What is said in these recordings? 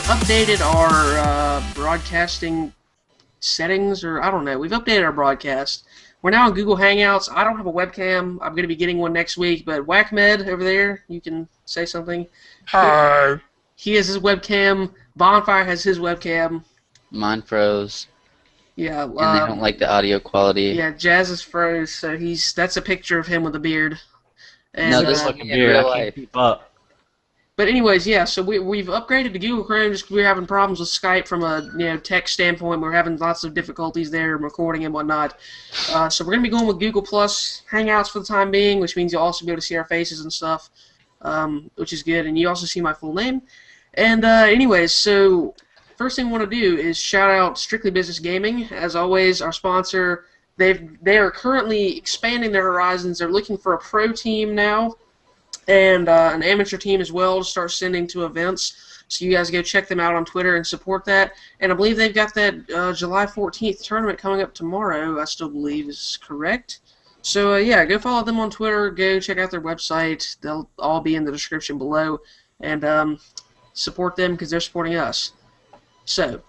updated our broadcasting settings, or I don't know. We've updated our broadcast. We're now on Google Hangouts. I don't have a webcam. I'm going to be getting one next week, but Whackmed over there, you can say something. Hi. He has his webcam. Bondfire has his webcam. Mine froze. Yeah. And they don't like the audio quality. Yeah, Jazz is froze, so that's a picture of him with a beard. And, No, this fucking in beard. real I can't life. keep up. But anyways, yeah, so we've upgraded to Google Chrome just 'cause we were having problems with Skype from a tech standpoint. We're having lots of difficulties there, recording and whatnot. So we're going to be going with Google Plus Hangouts for the time being, which means you'll also be able to see our faces and stuff, which is good. And you also see my full name. And anyways, so first thing I want to do is shout out Strictly Business Gaming. As always, our sponsor. They are currently expanding their horizons. They're looking for a pro team now. And an amateur team as well to start sending to events. So you guys go check them out on Twitter and support that. And I believe they've got that July 14th tournament coming up tomorrow, I still believe is correct. So yeah, go follow them on Twitter. Go check out their website. They'll all be in the description below. And support them because they're supporting us. So,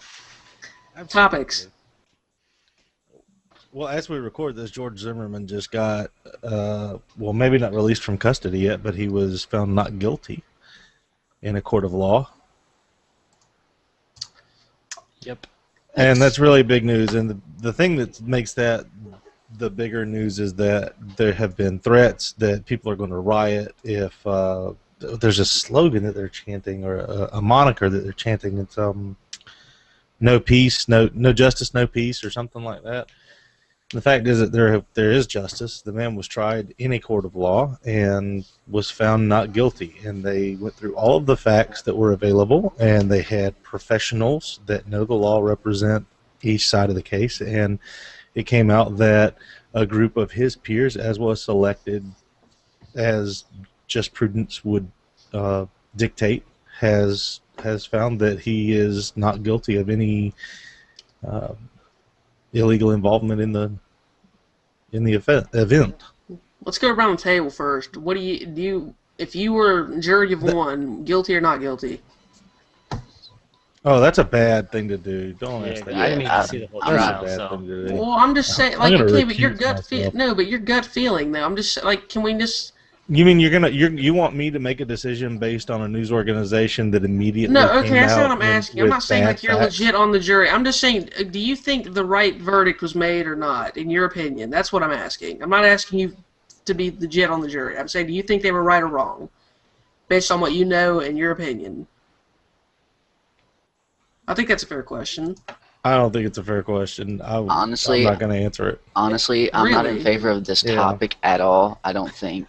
topics. Well, as we record this, George Zimmerman just got, well, maybe not released from custody yet, but he was found not guilty in a court of law. Yep. And that's really big news. And the thing that makes that the bigger news is that there have been threats that people are going to riot if there's a slogan that they're chanting or a moniker that they're chanting. It's no peace, no justice, no peace, or something like that. The fact is that there is justice. The man was tried in a court of law and was found not guilty. And they went through all of the facts that were available, and they had professionals that know the law represent each side of the case. And it came out that a group of his peers, as was selected as just prudence would dictate, has found that he is not guilty of any illegal involvement in the event. Let's go around the table first. What do you if you were jury of one, guilty or not guilty? Oh, that's a bad thing to do. Don't ask that. I didn't even see the whole That's trial, a bad so. thing to do. Well, I'm just saying, like, I'm gonna okay, but your recuse gut myself. no, but your gut feeling though. I'm just like, can we just? You mean you want me to make a decision based on a news organization that immediately No, came okay, that's not what I'm out asking. I'm with not saying bad like you're facts? legit on the jury. I'm just saying, do you think the right verdict was made or not, in your opinion? That's what I'm asking. I'm not asking you to be legit on the jury. I'm saying, do you think they were right or wrong, based on what you know and your opinion? I think that's a fair question. I don't think it's a fair question. Honestly, I'm not going to answer it. Honestly, I'm not in Really? favor of this Yeah. topic at all. I don't think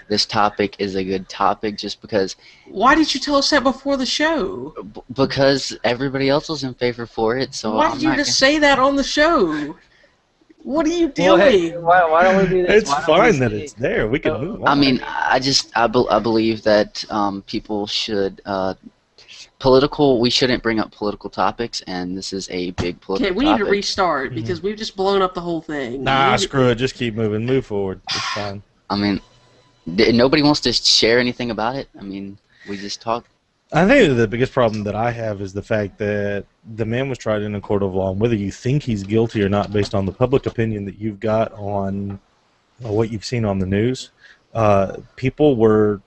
this topic is a good topic just because Why did you tell us that before the show? because everybody else was in favor for it. So Why I'm did you not just say that on the show? What are you Well, doing? hey, why don't we do this? It's Why don't we fine that see- it's there. We can move on. I mean, I believe that people should we shouldn't bring up political topics, and this is a big political Okay, we need to topic. restart because we've just blown up the whole thing. Nah, We need to- screw it. Just keep moving. Move forward. It's fine. I mean, nobody wants to share anything about it. I mean, we just talk. I think the biggest problem that I have is the fact that the man was tried in a court of law, and whether you think he's guilty or not, based on the public opinion that you've got on what you've seen on the news, people were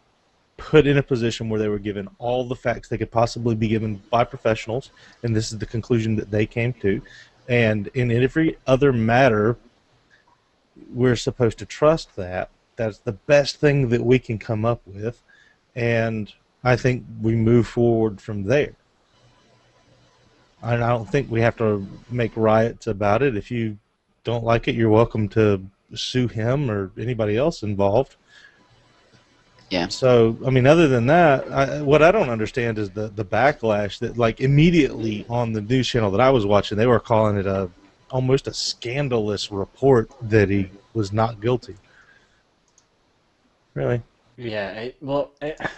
put in a position where they were given all the facts they could possibly be given by professionals, and this is the conclusion that they came to. And in every other matter, we're supposed to trust that. That's the best thing that we can come up with, and I think we move forward from there. And I don't think we have to make riots about it. If you don't like it, you're welcome to sue him or anybody else involved. Yeah. So, I mean, other than that, what I don't understand is the backlash that, like, immediately on the news channel that I was watching, they were calling it almost a scandalous report that he was not guilty. Really? Yeah,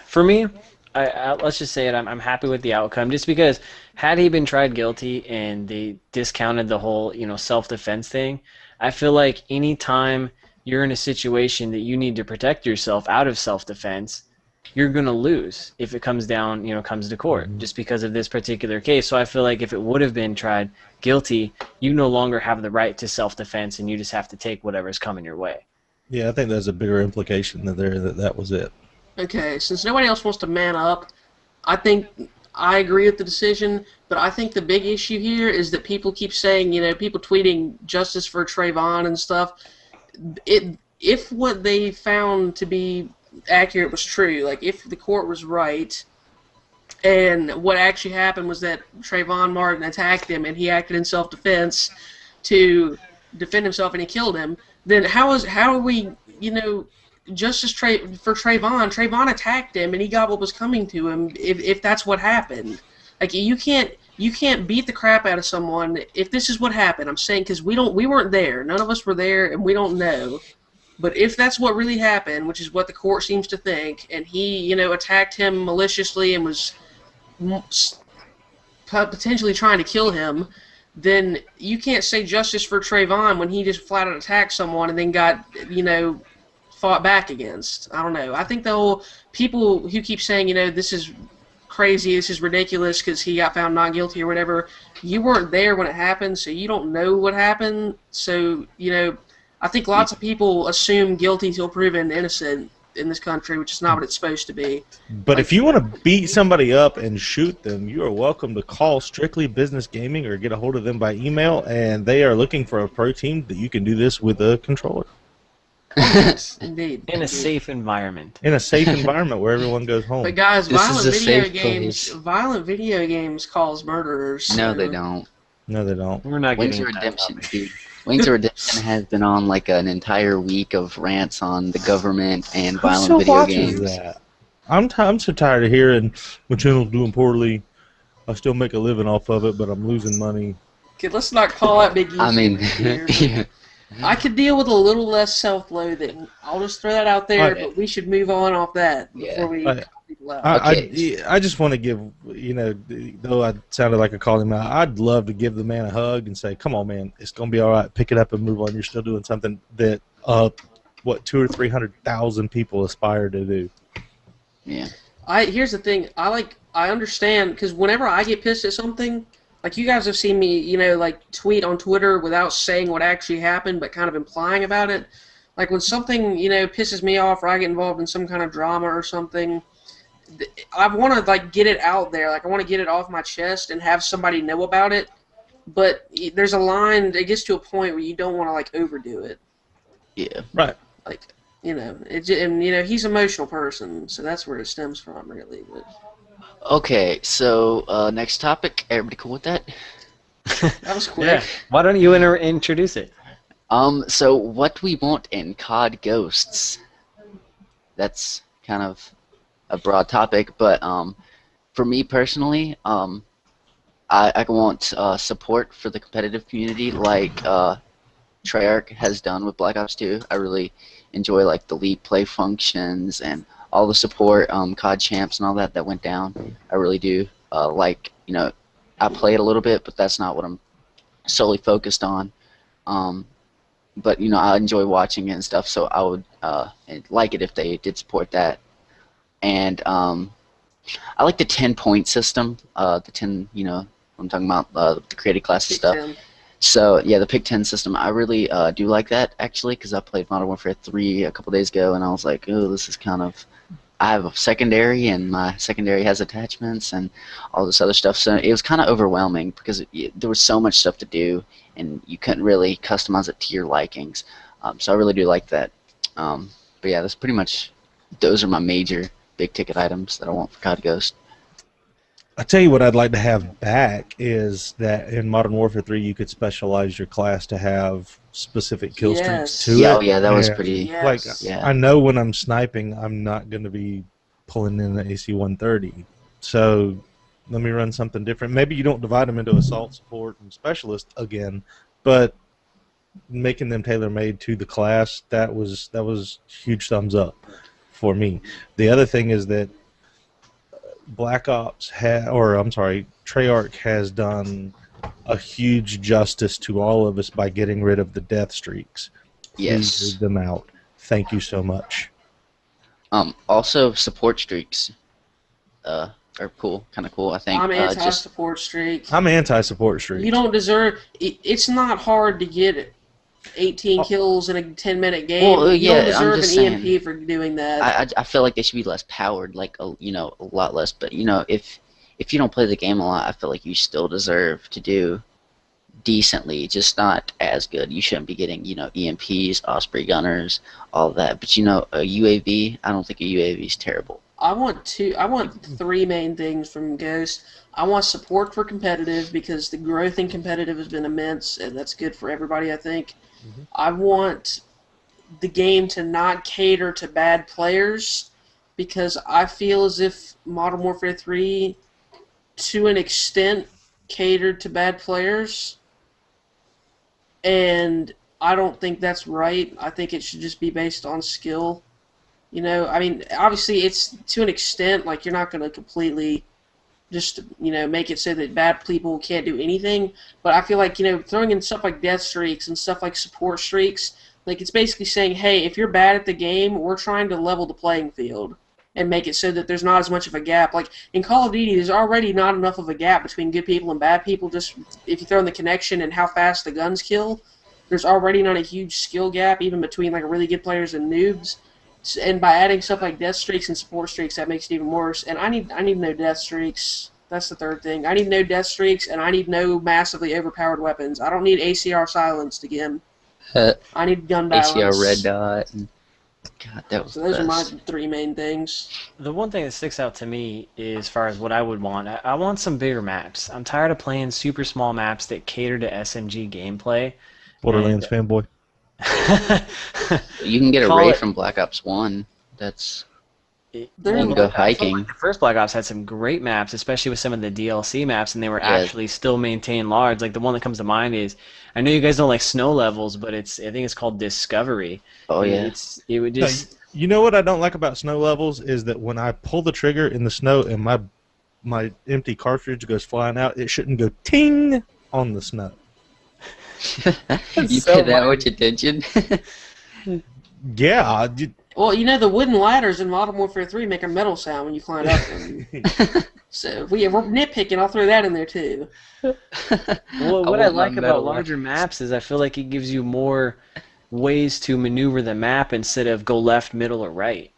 for me, let's just say it. I'm happy with the outcome, just because had he been tried guilty and they discounted the whole self-defense thing, I feel like any time you're in a situation that you need to protect yourself out of self-defense, you're going to lose if it comes down, comes to court, just because of this particular case. So I feel like if it would have been tried guilty, you no longer have the right to self-defense, and you just have to take whatever's coming your way. Yeah, I think there's a bigger implication that was it. Okay, since nobody else wants to man up, I think I agree with the decision, but I think the big issue here is that people keep saying, people tweeting justice for Trayvon and stuff. If what they found to be accurate was true, like if the court was right, and what actually happened was that Trayvon Martin attacked him and he acted in self-defense to defend himself and he killed him, then how are we, justice for Trayvon? Trayvon attacked him and he got what was coming to him. If that's what happened, like you can't beat the crap out of someone if this is what happened. I'm saying because we weren't there. None of us were there and we don't know. But if that's what really happened, which is what the court seems to think, and he, attacked him maliciously and was potentially trying to kill him, then you can't say justice for Trayvon when he just flat out attacked someone and then got, fought back against. I don't know. I think the whole people who keep saying, this is crazy, this is ridiculous because he got found not guilty or whatever, you weren't there when it happened, so you don't know what happened. So, I think lots of people assume guilty till proven innocent in this country, which is not what it's supposed to be. But if you want to beat somebody up and shoot them, you are welcome to call Strictly Business Gaming or get a hold of them by email, and they are looking for a pro team that you can do this with a controller. Yes, indeed. In a safe environment. In a safe environment where everyone goes home. But guys, This violent is a video safe games, place. violent video games cause murderers. No, so- they don't. No, they don't. We're not Wings getting of into that Redemption, topic. dude. Wings of Redemption has been on like an entire week of rants on the government and Who violent still video watches games. that? I'm so tired of hearing my channel's doing poorly. I still make a living off of it, but I'm losing money. Okay, let's not call out big I mean, here. yeah. I could deal with a little less self-loathing. I'll just throw that out there, Okay. but we should move on off that before Yeah. we Right. cut people out. I just want to give, though I sounded like I called him out, I'd love to give the man a hug and say, come on, man, it's going to be all right. Pick it up and move on. You're still doing something that, 200,000 or 300,000 people aspire to do. Yeah. Here's the thing. I understand, because whenever I get pissed at something, like you guys have seen me, tweet on Twitter without saying what actually happened, but kind of implying about it. Like when something, pisses me off or I get involved in some kind of drama or something, I want to, get it out there. Like I want to get it off my chest and have somebody know about it. But there's a line, it gets to a point where you don't want to, overdo it. Yeah. Right. He's an emotional person, so that's where it stems from, really. But Okay, so next topic. Everybody cool with that? that was quick. Yeah. Why don't you introduce it? So what we want in COD Ghosts. That's kind of a broad topic, but for me personally, I want support for the competitive community like Treyarch has done with Black Ops 2. I really enjoy the league play functions and all the support, COD champs and all that went down. I really do. I played a little bit, but that's not what I'm solely focused on. But I enjoy watching it and stuff, so I would like it if they did support that. And I like the 10-point system. The 10, I'm talking about the created classes stuff. 10. So yeah, the pick 10 system. I really do like that actually, because I played Modern Warfare 3 a couple days ago, and I was like, oh, this is kind of. I have a secondary, and my secondary has attachments and all this other stuff. So it was kind of overwhelming because there was so much stuff to do, and you couldn't really customize it to your likings. So I really do like that. But yeah, that's pretty much. Those are my major big ticket items that I want for COD Ghost. I tell you what I'd like to have back is that in Modern Warfare 3 you could specialize your class to have specific kill Yes. streaks to Yeah, it. oh, yeah, that was Yeah. pretty. Yes. Yeah. I know when I'm sniping, I'm not going to be pulling in the AC-130. So let me run something different. Maybe you don't divide them into assault, support, and specialist again, but making them tailor-made to the class, that was huge thumbs up for me. The other thing is that Treyarch has done a huge justice to all of us by getting rid of the death streaks. Please Yes. leave them out. Thank you so much. Also, support streaks are cool, kind of cool. I think. I'm Just anti-support streak. I'm anti-support streak. You don't deserve. It's not hard to get 18 kills in a 10-minute game. Well, You don't yeah, I'm deserve just an saying. EMP for doing that. I feel like they should be less powered, like a lot less. But if you don't play the game a lot, I feel like you still deserve to do decently, just not as good. You shouldn't be getting EMPs, Osprey gunners, all that. But a UAV, I don't think a UAV is terrible. I want 3 main things from Ghost. I want support for competitive because the growth in competitive has been immense, and that's good for everybody, I think. Mm-hmm. I want the game to not cater to bad players because I feel as if Modern Warfare 3, to an extent, catered to bad players. And I don't think that's right. I think it should just be based on skill. I mean, obviously it's to an extent, like you're not going to completely just, make it so that bad people can't do anything. But I feel like, throwing in stuff like death streaks and stuff like support streaks, like it's basically saying, hey, if you're bad at the game, we're trying to level the playing field and make it so that there's not as much of a gap. Like in Call of Duty, there's already not enough of a gap between good people and bad people. Just if you throw in the connection and how fast the guns kill, there's already not a huge skill gap even between like really good players and noobs. And by adding stuff like death streaks and support streaks, that makes it even worse. And I need no death streaks. That's the third thing. I need no death streaks, and I need no massively overpowered weapons. I don't need ACR silenced again. I need gun balance. ACR red dot. God, that was So those the are my best. 3 main things. The one thing that sticks out to me is, as far as what I would want, I want some bigger maps. I'm tired of playing super small maps that cater to SMG gameplay. Borderlands fanboy. You can get a Call raid it- from Black Ops 1. That's They're you can go hiking. The first Black Ops had some great maps, especially with some of the DLC maps, and they were Yeah. actually still maintained large. Like the one that comes to mind is, I know you guys don't like snow levels, but I think it's called Discovery. Oh yeah. It would just You know what I don't like about snow levels is that when I pull the trigger in the snow and my empty cartridge goes flying out, it shouldn't go ting on the snow. You so pay that funny. much attention. Yeah. Well, the wooden ladders in Modern Warfare 3 make a metal sound when you climb up them. So if we're nitpicking, I'll throw that in there too. Well, what I want my like metal about larger maps is I feel like it gives you more ways to maneuver the map instead of go left, middle, or right.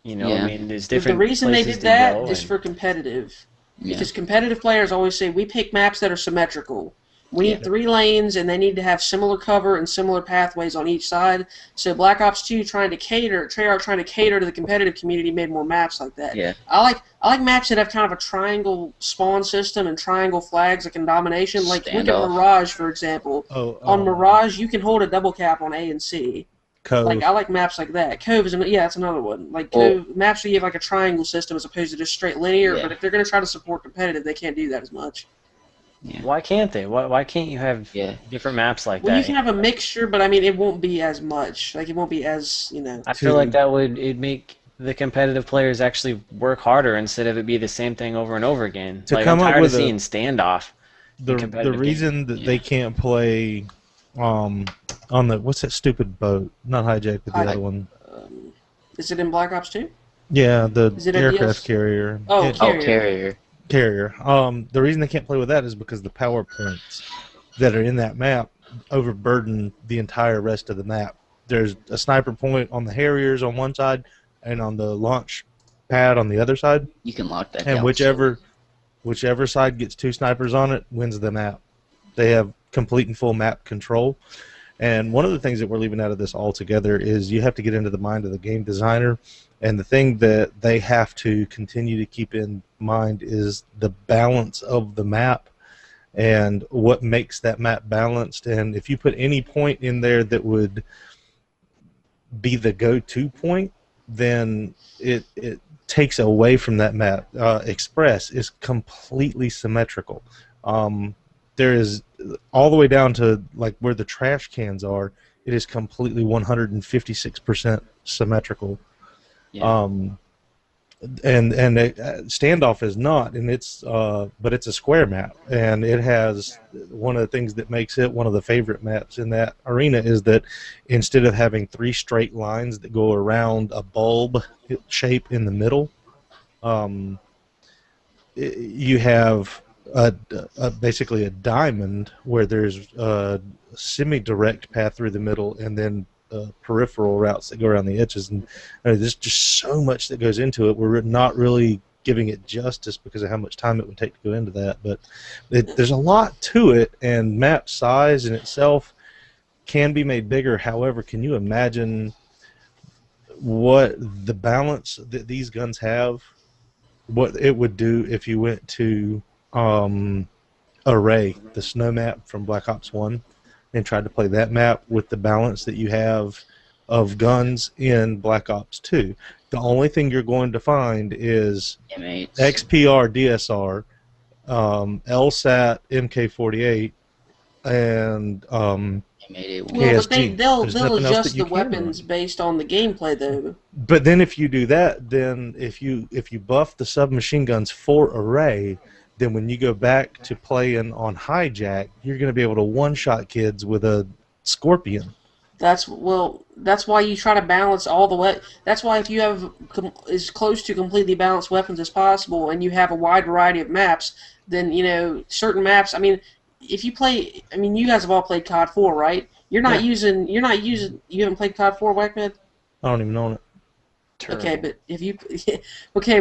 Yeah. I mean, there's But the different reason they places did to that go is and- for competitive. Yeah. Because competitive players always say, we pick maps that are symmetrical. We need Yeah. 3 lanes, and they need to have similar cover and similar pathways on each side. So Black Ops 2 trying to cater to the competitive community made more maps like that. Yeah. I like maps that have kind of a triangle spawn system and triangle flags like in Domination. Like look at Standoff. Mirage, for example. Oh, On Mirage, you can hold a double cap on A and C. Cove. Like I like maps like that. Cove is that's another one. Like Cove, maps where you have like a triangle system as opposed to just straight linear. Yeah. But if they're going to try to support competitive, they can't do that as much. Why can't they? Why can't you have Yeah. different maps like Well, that? you can have a mixture, but I mean, it won't be as much. Like it won't be as I feel like it'd make the competitive players actually work harder instead of it be the same thing over and over again. To Like come I'm up tired of with seeing standoff. the competitive reason that they can't play on the what's that stupid boat? Not hijack, but the other one. Is it in Black Ops 2? Yeah, the Is it a aircraft DLC? carrier. Oh, It- Carrier. Carrier. carrier. The reason they can't play with that is because the power points that are in that map overburden the entire rest of the map. There's a sniper point on the Harriers on one side and on the launch pad on the other side, You can lock that and down. whichever side gets 2 snipers on it wins the map. They have complete and full map control. And one of the things that we're leaving out of this altogether is you have to get into the mind of the game designer. And the thing that they have to continue to keep in mind is the balance of the map and what makes that map balanced. And if you put any point in there that would be the go-to point, then it takes away from that map. Express is completely symmetrical. There is all the way down to like where the trash cans are. It is completely 156% symmetrical. Yeah. Standoff is not, and but it's a square map, and it has one of the things that makes it one of the favorite maps in that arena is that instead of having 3 straight lines that go around a bulb shape in the middle, you have basically a diamond where there's a semi-direct path through the middle, and then peripheral routes that go around the edges. And there's just so much that goes into it. We're not really giving it justice because of how much time it would take to go into that. But there's a lot to it, and map size in itself can be made bigger. However, can you imagine what the balance that these guns have, what it would do if you went to Array, the snow map from Black Ops 1, and tried to play that map with the balance that you have of guns in Black Ops 2. The only thing you're going to find is M8s. XPR DSR, LSAT MK48, and M8A1. Well, but KSG. they'll There's nothing else that adjust you the can weapons based on the gameplay, though. But then if you do that, then if you buff the submachine guns for Array, then when you go back to playing on Hijack, you're going to be able to one-shot kids with a Scorpion. That's why you try to balance all the way. That's why if you have as close to completely balanced weapons as possible, and you have a wide variety of maps, then certain maps. I mean, if you play, you guys have all played COD 4, right? You haven't played COD 4, Wackman? I don't even own it. Terrible. Okay, but if you,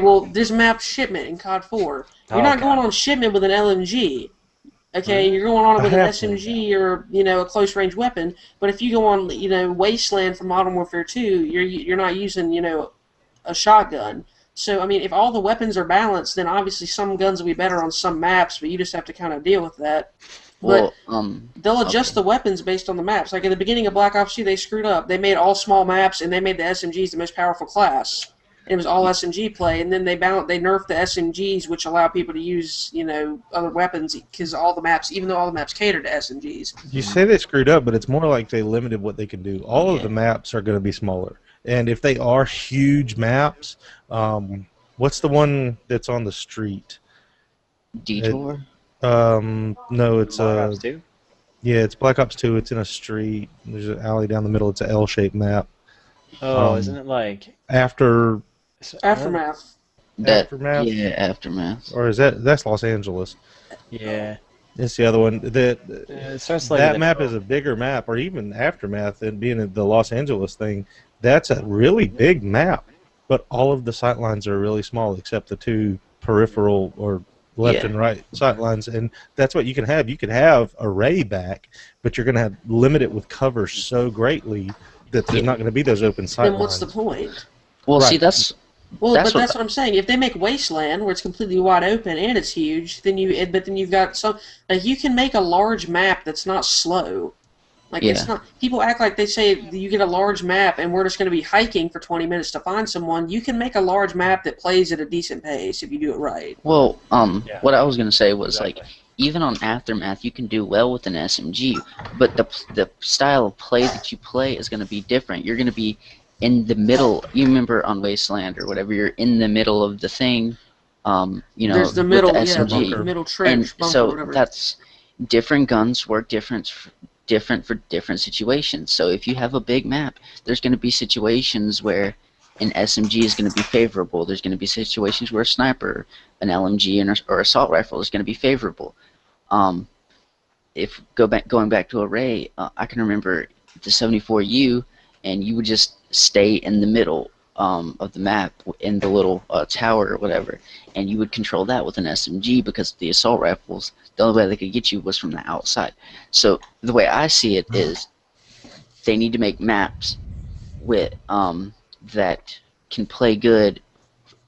well, there's map shipment in COD 4. You're not going on shipment with an LMG. Okay, you're going on it with an SMG or a close range weapon. But if you go on Wasteland from Modern Warfare 2, you're not using a shotgun. So if all the weapons are balanced, then obviously some guns will be better on some maps, but you just have to kind of deal with that. But they'll adjust the weapons based on the maps. Like at the beginning of Black Ops 2, they screwed up. They made all small maps, and they made the SMGs the most powerful class. It was all SMG play, and then they nerfed the SMGs, which allow people to use other weapons because all the maps, even though all the maps cater to SMGs. You say they screwed up, but it's more like they limited what they can do. All of the maps are going to be smaller, and if they are huge maps, what's the one that's on the street? Detour? No, it's Black Ops 2? Yeah, it's Black Ops 2. It's in a street. There's an alley down the middle. It's an L-shaped map. Oh, isn't it like Aftermath? Aftermath. Aftermath? Yeah, Aftermath. Or that's Los Angeles? Yeah. It's the other one. It starts like That map is a bigger map, or even Aftermath, and being the Los Angeles thing, that's a really big map. But all of the sight lines are really small, except the 2 peripheral or left and right sight lines, and that's what you can have. You could have Array back, but you're going to limit it with cover so greatly that there's not going to be those open sight lines. Then what's the point? Well, see, That's what I'm saying. If they make Wasteland, where it's completely wide open and it's huge, then you've got some. Like you can make a large map that's not slow. Like it's not. People act like they say you get a large map and we're just going to be hiking for 20 minutes to find someone. You can make a large map that plays at a decent pace if you do it right. Well, what I was going to say was like, even on Aftermath, you can do well with an SMG, but the style of play that you play is going to be different. You're going to be in the middle. You remember on Wasteland or whatever, you're in the middle of the thing. There's the middle, with the SMG. the middle trench, And bunker, so whatever. that's different guns work different for different situations. So if you have a big map, there's going to be situations where an SMG is going to be favorable. There's going to be situations where a sniper, an LMG, or assault rifle is going to be favorable. Going back to Array, I can remember the 74U, and you would just stay in the middle of the map in the little tower or whatever, and you would control that with an SMG because the assault rifles, the only way they could get you was from the outside. So the way I see it is they need to make maps with that can play good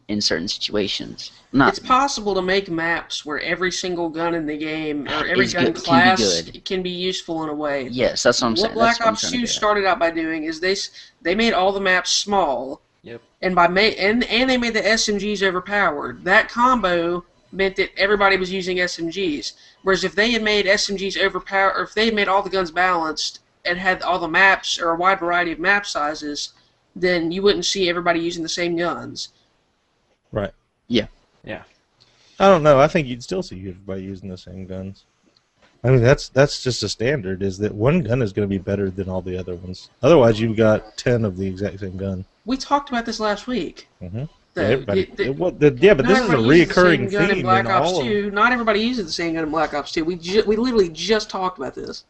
in certain situations. It's possible to make maps where every single gun in the game or every gun class can be useful in a way. Yes, that's what I'm saying. What Black Ops 2 started out by doing is they made all the maps small. Yep. And they made the SMGs overpowered. That combo meant that everybody was using SMGs. Whereas if they had made SMGs overpowered, or if they had made all the guns balanced and had all the maps or a wide variety of map sizes, then you wouldn't see everybody using the same guns. Right. Yeah. Yeah. I don't know. I think you'd still see everybody using the same guns. I mean, that's just a standard, is that one gun is going to be better than all the other ones. Otherwise, you've got 10 of the exact same gun. We talked about this last week. Mm-hmm. So, Everybody. But not this is a everybody uses the reoccurring same gun in theme Black in Ops all of 2. Not everybody uses the same gun in Black Ops 2. We literally just talked about this.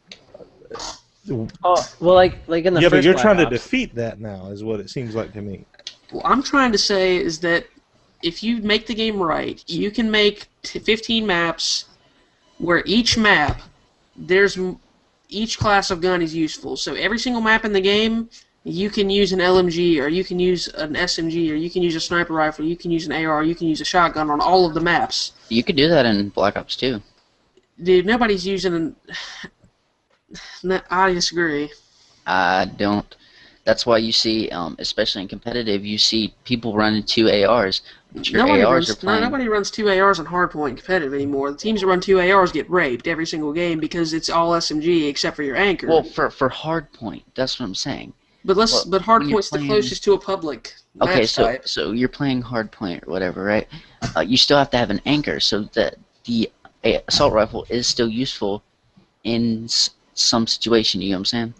Oh, well, like in the Yeah, first but you're Black trying to Ops, defeat that now, is what it seems like to me. What I'm trying to say is that if you make the game right, you can make 15 maps where each map, each class of gun is useful. So every single map in the game, you can use an LMG, or you can use an SMG, or you can use a sniper rifle, you can use an AR, you can use a shotgun on all of the maps. You could do that in Black Ops 2. Dude, nobody's using I disagree. I don't. That's why you see, especially in competitive, you see people running 2 ARs. But your ARs are playing. Nobody runs 2 ARs on hardpoint competitive anymore. The teams that run 2 ARs get raped every single game because it's all SMG except for your anchor. Well, for hardpoint, that's what I'm saying. But hardpoint's the playing... closest to a public Okay, match type. so you're playing hardpoint or whatever, right? You still have to have an anchor, so that the assault rifle is still useful in some situation. You know what I'm saying?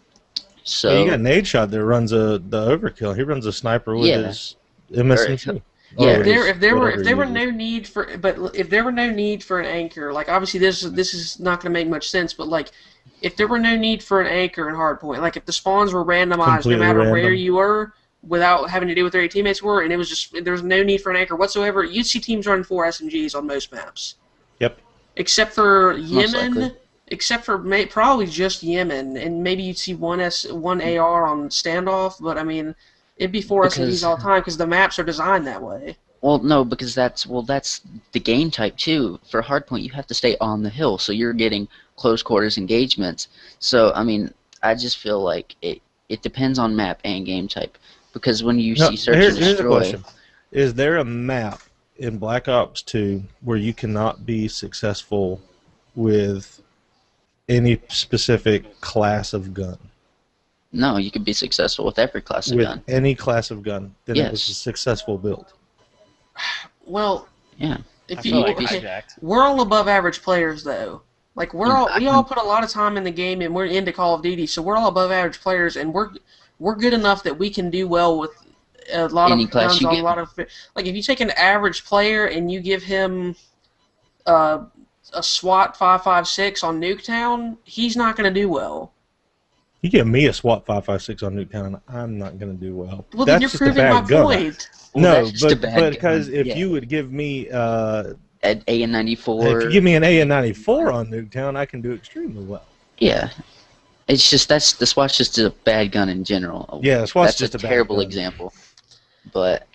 So Yeah, you got Nade Shot that runs the overkill. He runs a sniper with his MSMG. Yeah. If there were no need for an anchor, like obviously this is not going to make much sense, but like if there were no need for an anchor in hardpoint, like if the spawns were randomized Completely no matter random. where you were, without having to do with where your teammates were, and it was just there's no need for an anchor whatsoever, you'd see teams running 4 SMGs on most maps. Yep. Except for Most Yemen. likely. Except for probably just Yemen, and maybe you'd see one AR on standoff, but I mean, it'd be 4 SMGs all the time because the maps are designed that way. Well, no, because that's the game type too. For hardpoint, you have to stay on the hill, so you're getting close quarters engagements. So I mean, I just feel like it depends on map and game type, because when you see search and Here's the destroy, question: is there a map in Black Ops 2 where you cannot be successful with any specific class of gun? no, you could be successful with every class of With gun. any class of gun, then it was Yes. a successful build. Well, Yeah. if I you feel like okay, hijacked. we're all above average players though. Like we all put a lot of time in the game, and we're into Call of Duty, so we're all above average players, and we're good enough that we can do well with a lot Any of class guns you on a give lot of like if you take an average player and you give him a SWAT 5.56 on Nuketown, he's not going to do well. You give me a SWAT 5.56 on Nuketown, and I'm not going to do well. Well, That's then you're just a proving my bad gun. point. Well, No, that's just a bad gun. because if Yeah. you would give me At AN94. if you give me an AN94 on Nuketown, I can do extremely well. Yeah. It's just the SWAT's just a bad gun in general. Yeah, the SWAT's That's just a bad terrible gun. example. But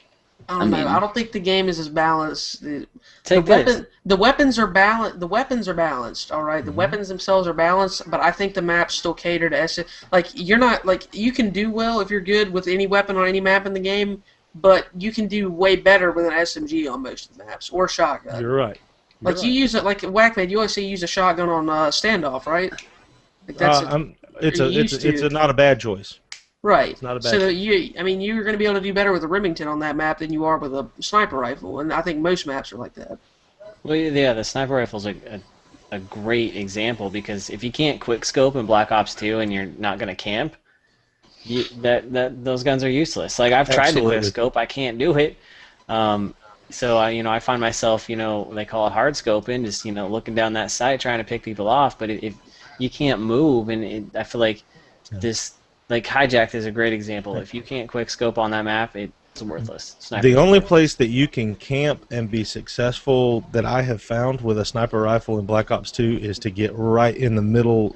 I don't know. mean- I don't think the game is as balanced. Take this. The weapons are balanced. The weapons are balanced. All right, the Mm-hmm. weapons themselves are balanced, but I think the maps still cater to Like you're not like you can do well if you're good with any weapon on any map in the game, but you can do way better with an SMG on most of the maps or shotgun. You're right. Like you use it like Whackman. You always say use a shotgun on standoff, right? Like It's not a bad choice. right. It's not a bad So choice. you're going to be able to do better with a Remington on that map than you are with a sniper rifle, and I think most maps are like that. Well, yeah, the sniper rifle's a great example, because if you can't quick scope in Black Ops 2 and you're not gonna camp, those guns are useless. Like I've tried to Absolutely. quick scope, I can't do it. So I find myself, they call it hard scoping, just looking down that sight trying to pick people off. But if you can't move, and I feel like this, like Hijacked is a great example. If you can't quick scope on that map, it's worthless. Sniper The only place that you can camp and be successful that I have found with a sniper rifle in Black Ops 2 is to get right in the middle,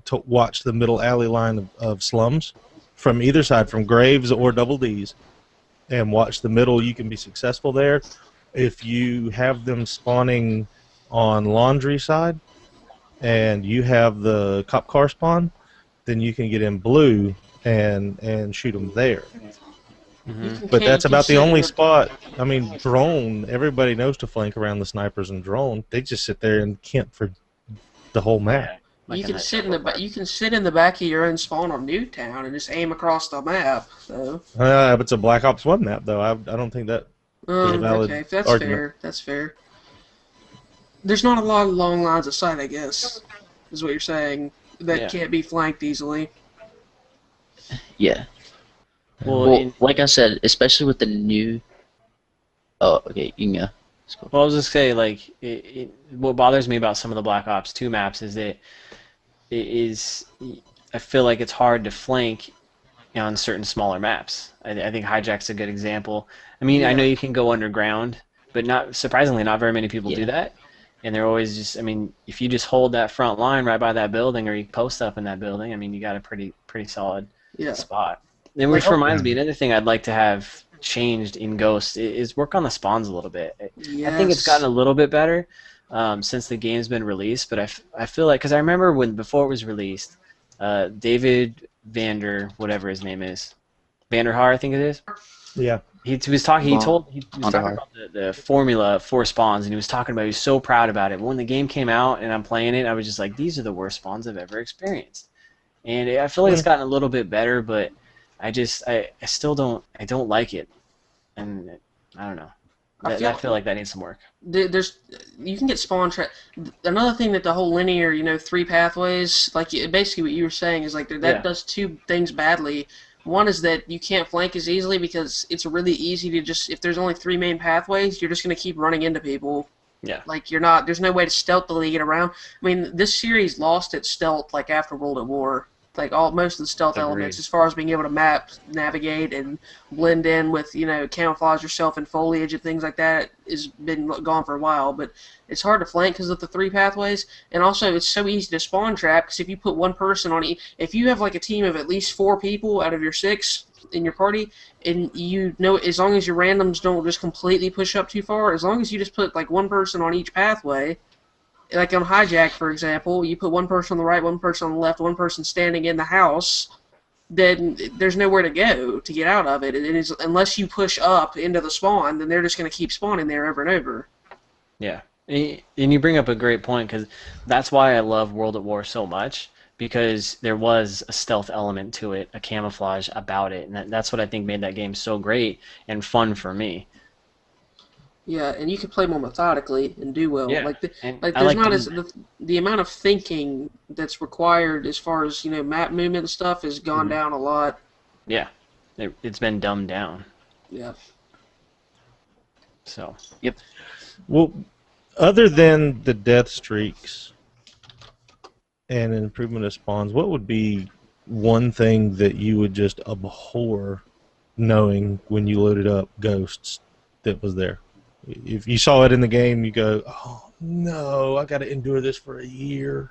to watch the middle alley line of slums from either side, from Graves or Double D's, and watch the middle. You can be successful there. If you have them spawning on Laundry side and you have the cop car spawn, then you can get in blue and shoot them there. But that's about the only spot. I mean, drone, everybody knows to flank around the snipers and drone. They just sit there and camp for the whole map. You can sit in the back of your own spawn on Newtown and just aim across the map. So It's a Black Ops 1 map, though. I don't think that There's a valid Okay, that's argument. fair. That's fair. There's not a lot of long lines of sight, I guess, is what you're saying, that Yeah. can't be flanked easily. Yeah. Well, Well, like I said, especially with the new. Oh, okay, you can go. Let's go. Well, I was just say like what bothers me about some of the Black Ops 2 maps is that it is I feel like it's hard to flank on certain smaller maps. I think Hijack's a good example. I mean, I know you can go underground, but not surprisingly, not very many people do that. And they're always just, I mean, if you just hold that front line right by that building, or you post up in that building, I mean, you got a pretty solid spot. And which reminds me, another thing I'd like to have changed in Ghost is work on the spawns a little bit. Yes. I think it's gotten a little bit better since the game's been released, but I feel like, because I remember before it was released, David whatever his name is, Vanderhaar, I think it is. Yeah. He was talking about the formula for spawns, and he was talking about, he was so proud about it. But when the game came out and I'm playing it, I was just like, these are the worst spawns I've ever experienced. And I feel like it's gotten a little bit better, but I still don't like it, and I don't know. I feel like that needs some work. You can get spawn trap. Another thing that the whole linear, 3 pathways, like basically what you were saying is like that does 2 things badly. One is that you can't flank as easily because it's really easy to just, if there's only 3 main pathways, you're just going to keep running into people. Yeah. Like there's no way to stealthily get around. I mean, this series lost its stealth like after World at War. Like most of the stealth elements, as far as being able to navigate and blend in with, camouflage yourself in foliage and things like that, has been gone for a while. But it's hard to flank because of the 3 pathways, and also it's so easy to spawn trap. Because if you put one person on if you have like a team of at least 4 people out of your 6 in your party, and as long as your randoms don't just completely push up too far, as long as you just put like one person on each pathway. Like on Hijack, for example, you put one person on the right, one person on the left, one person standing in the house, then there's nowhere to go to get out of it. Unless you push up into the spawn, then they're just going to keep spawning there over and over. Yeah. And you bring up a great point, because that's why I love World at War so much, because there was a stealth element to it, a camouflage about it, and that's what I think made that game so great and fun for me. Yeah, and you can play more methodically and do well. Yeah. There's not the amount of thinking that's required as far as map movement and stuff has gone down a lot. Yeah, it's been dumbed down. Yeah. So. Yep. Well, other than the death streaks and improvement of spawns, what would be one thing that you would just abhor knowing when you loaded up Ghosts that was there? If you saw it in the game, you go, "Oh no, I got to endure this for a year."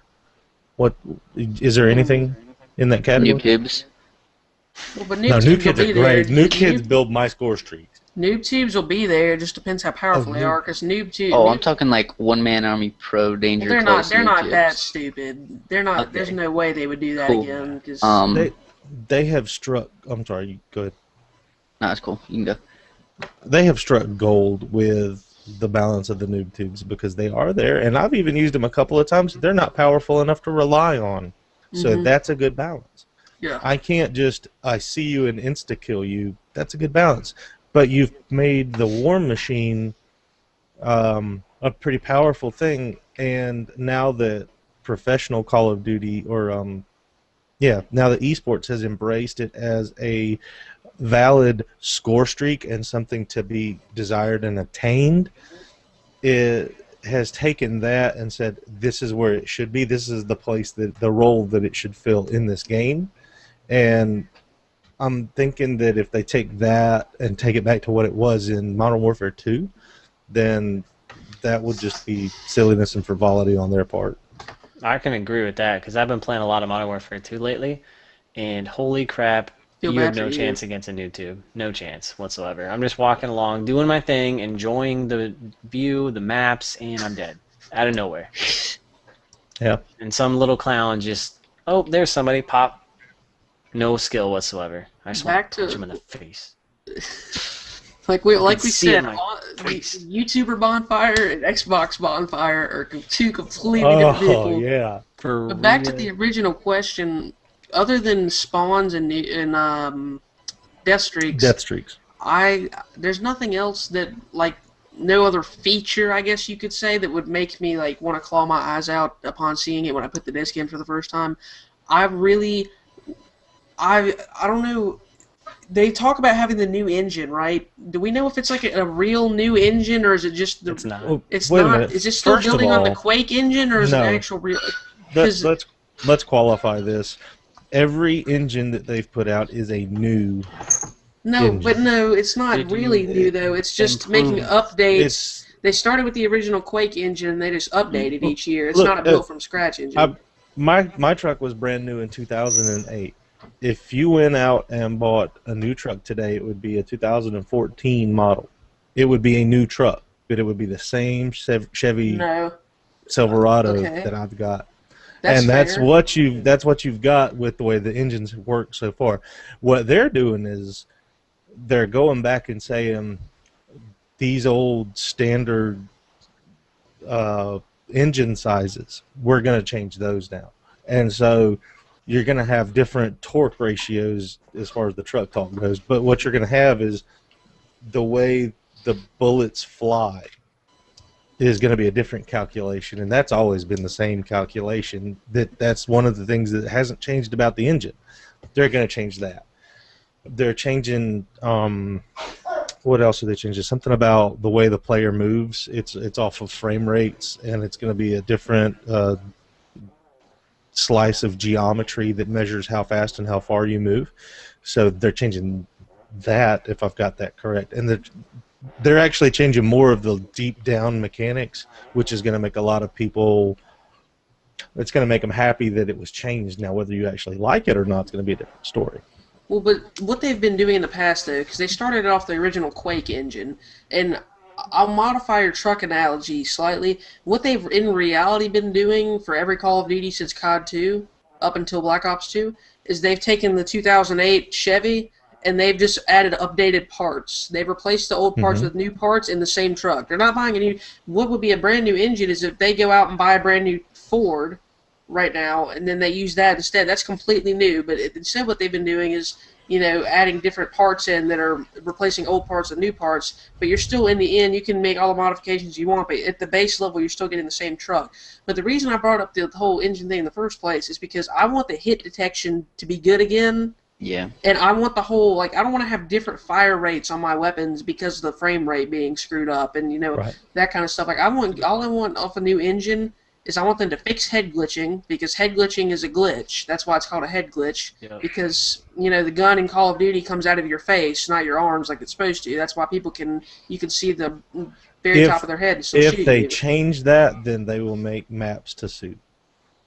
What is there anything in that category? New tubes. Well, but New kids are great. New kids build my score streaks. Noob tubes will be there. It just depends how powerful they are. Because noob tubes. Oh, I'm talking like one-man army pro danger. They're close not. They're not noob that tubes. stupid. They're not. Okay. There's no way they would do that Cool. again. Cause They have struck. I'm sorry. You go ahead. No, that's cool. You can go. They have struck gold with the balance of the noob tubes because they are there, and I've even used them a couple of times. They're not powerful enough to rely on, so that's a good balance. Yeah. I can't just I see you and insta kill you. That's a good balance, but you've made the war machine a pretty powerful thing, and now that professional Call of Duty now that esports has embraced it as a valid score streak and something to be desired and attained, it has taken that and said, this is where it should be. This is the place, the role that it should fill in this game. And I'm thinking that if they take that and take it back to what it was in Modern Warfare 2, then that would just be silliness and frivolity on their part. I can agree with that, because I've been playing a lot of Modern Warfare 2 lately, and holy crap, you have no chance against a noob tube. No chance whatsoever. I'm just walking along, doing my thing, enjoying the view, the maps, and I'm dead. Out of nowhere. Yeah. And some little clown just, oh, there's somebody, pop. No skill whatsoever. I just want to punch him in the face. Like we said, the YouTuber Bondfire and Xbox Bondfire are 2 completely different people. Oh, yeah. But back to the original question, other than spawns and death streaks. there's nothing else that, like, no other feature, I guess you could say, that would make me like want to claw my eyes out upon seeing it when I put the disc in for the first time. I really, I don't know. They talk about having the new engine, right? Do we know if it's like a real new engine, or is it just the? It's not. Well, It's wait a not. minute. Is it still First of building on the all, Quake engine, or is it no. actual real? let's 'Cause- let's qualify this. Every engine that they've put out is a new. No, engine. but no, it's not They do really new though. It's just making improve. updates. It's They started with the original Quake engine, and they just updated each year. It's Look, not a built from scratch engine. my truck was brand new in 2008. If you went out and bought a new truck today, it would be a 2014 model. It would be a new truck, but it would be the same Chevy No, Silverado Okay. that I've got. that's And that's fair. what you've got with the way the engines work so far. What they're doing is they're going back and saying these old standard engine sizes, we're going to change those now. And so you're going to have different torque ratios as far as the truck talk goes. But what you're going to have is the way the bullets fly is going to be a different calculation, and that's always been the same calculation. That's one of the things that hasn't changed about the engine. They're going to change that. They're changing. What else are they changing? Something about the way the player moves. It's off of frame rates, and it's going to be a different slice of geometry that measures how fast and how far you move. So they're changing that, if I've got that correct, and they're actually changing more of the deep down mechanics, which is going to make a lot of people. It's going to make them happy that it was changed. Now, whether you actually like it or not, it's going to be a different story. Well, but what they've been doing in the past, though, because they started off the original Quake engine, and I'll modify your truck analogy slightly. What they've in reality been doing for every Call of Duty since COD 2, up until Black Ops 2, is they've taken the 2008 Chevy and they've just added updated parts. They've replaced the old parts with new parts in the same truck. They're not buying a new. What would be a brand new engine is if they go out and buy a brand new Ford right now, and then they use that instead. That's completely new. But instead, what they've been doing is, adding different parts in that are replacing old parts with new parts. But you're still, in the end, you can make all the modifications you want. But at the base level, you're still getting the same truck. But the reason I brought up the whole engine thing in the first place is because I want the hit detection to be good again. Yeah. And I want the whole, I don't want to have different fire rates on my weapons because of the frame rate being screwed up and, Right. that kind of stuff. All I want off a new engine is I want them to fix head glitching, because head glitching is a glitch. That's why it's called a head glitch. Yep. Because, the gun in Call of Duty comes out of your face, not your arms like it's supposed to. That's why you can see the very top of their head and still If shoot they you. change that, then they will make maps to suit.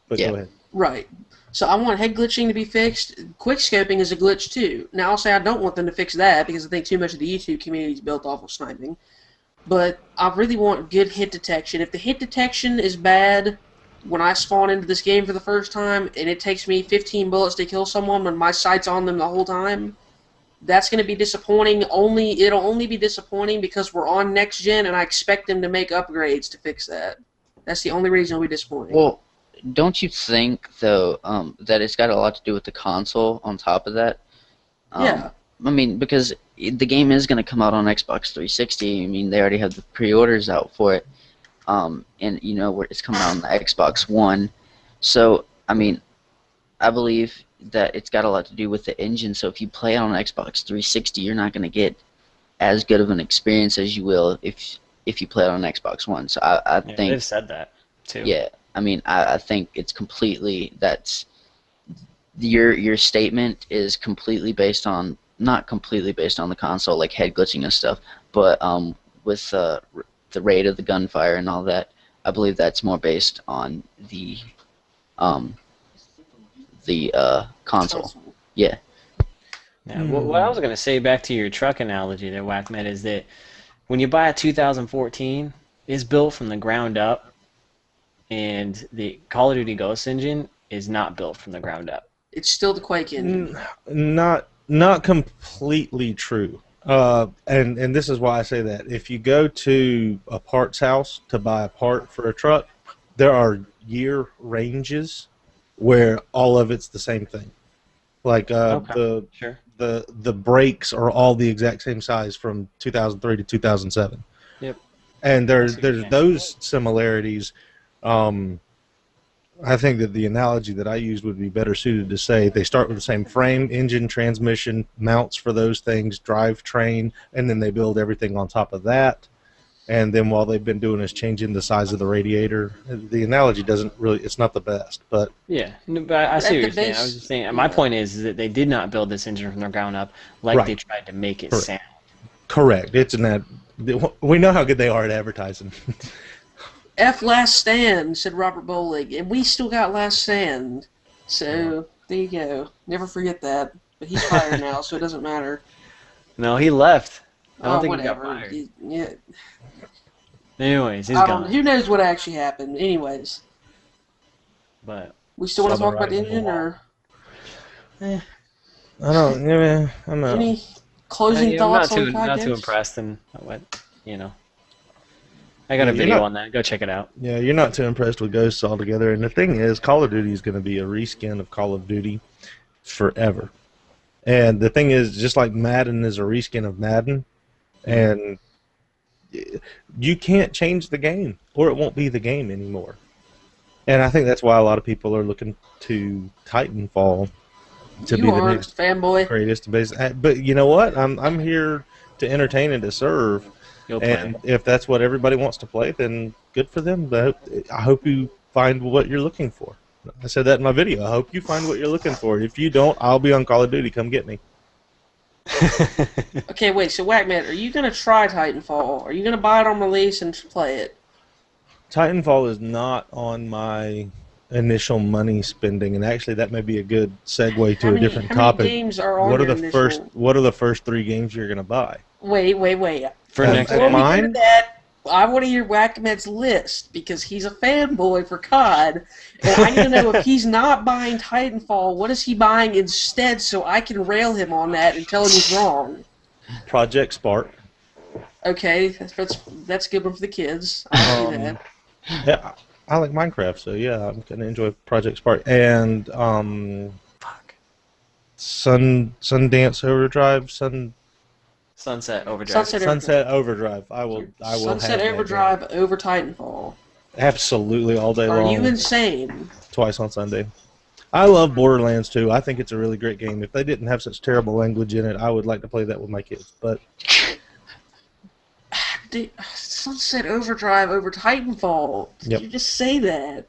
But Yeah. go ahead. Right. So I want head glitching to be fixed. Quick scoping is a glitch too. Now I'll say I don't want them to fix that because I think too much of the YouTube community is built off of sniping. But I really want good hit detection. If the hit detection is bad when I spawn into this game for the first time and it takes me 15 bullets to kill someone when my sight's on them the whole time, that's going to be disappointing. It'll only be disappointing because we're on next gen and I expect them to make upgrades to fix that. That's the only reason it'll be disappointing. Well, don't you think, though, that it's got a lot to do with the console on top of that? Yeah. I mean, because the game is going to come out on Xbox 360. I mean, they already have the pre-orders out for it. And, it's coming out on the Xbox One. So, I mean, I believe that it's got a lot to do with the engine. So if you play it on Xbox 360, you're not going to get as good of an experience as you will if you play it on Xbox One. So I think... They've said that, too. Yeah. I mean, I think it's completely, that's, your statement is completely based on, not completely based on the console, like head glitching and stuff, but with the rate of the gunfire and all that, I believe that's more based on the console. Yeah. Yeah, what I was going to say back to your truck analogy there, Whackmet, is that when you buy a 2014, it's built from the ground up, and the Call of Duty Ghost engine is not built from the ground up. It's still the Quake engine. Not completely true. And this is why I say that. If you go to a parts house to buy a part for a truck, there are year ranges where all of it's the same thing. Like Okay. Sure. the brakes are all the exact same size from 2003 to 2007. Yep. And I see what you're there's saying. those similarities. I think that the analogy that I used would be better suited to say they start with the same frame, engine, transmission, mounts for those things, drivetrain, and then they build everything on top of that. And then while they've been doing is changing the size of the radiator. The analogy doesn't really, it's not the best, but Yeah, no, but I see At what the you're saying. I was base, just saying, my yeah. point is that they did not build this engine from the ground up like they Right. tried to make it Correct. sound. correct. It's an ad. We know how good they are at advertising. F Last Stand, said Robert Bowling, and we still got Last Stand. So, there you go. Never forget that. But he's fired now, so it doesn't matter. No, he left. I don't Oh, think he got whatever. fired. Yeah, Anyways, he's I don't, gone. who knows what actually happened. Anyways, But we still want to Southern talk about the writing on the engine, wall. or I don't. Yeah, I'm out. any closing I'm thoughts not on not too Cod impressed, and what you know. I got a You're video not- on that. Go check it out. Yeah, you're not too impressed with Ghosts altogether. And the thing is, Call of Duty is going to be a reskin of Call of Duty forever. And the thing is, just like Madden is a reskin of Madden, and you can't change the game, or it won't be the game anymore. And I think that's why a lot of people are looking to Titanfall to You be the are next fanboy. greatest base. But you know what? I'm here to entertain and to serve. Go play. And if that's what everybody wants to play, then good for them. But I hope you find what you're looking for. I said that in my video. I hope you find what you're looking for. If you don't, I'll be on Call of Duty. Come get me. Okay, wait, so Whackman, are you going to try Titanfall? Are you going to buy it on release and play it? Titanfall is not on my initial money spending, and actually that may be a good segue to a different how topic. many games are on What are your the initial... What are the first 3 games you're going to buy? Wait. For Before next Before we game. get to Mine? that, I want to hear Whackman's list, because he's a fanboy for COD, and I need to know if he's not buying Titanfall, what is he buying instead, so I can rail him on that and tell him he's wrong. Project Spark. Okay, that's a good one for the kids. I'll do that. Yeah, I like Minecraft, so yeah, I'm going to enjoy Project Spark. And Fuck. Sundance Overdrive, Sunset Overdrive. Sunset Overdrive. I will Sunset have that Overdrive over Titanfall. game. Absolutely all day Are long. you insane? Twice on Sunday. I love Borderlands 2. I think it's a really great game. If they didn't have such terrible language in it, I would like to play that with my kids. But Sunset Overdrive over Titanfall. Did Yep. you just say that?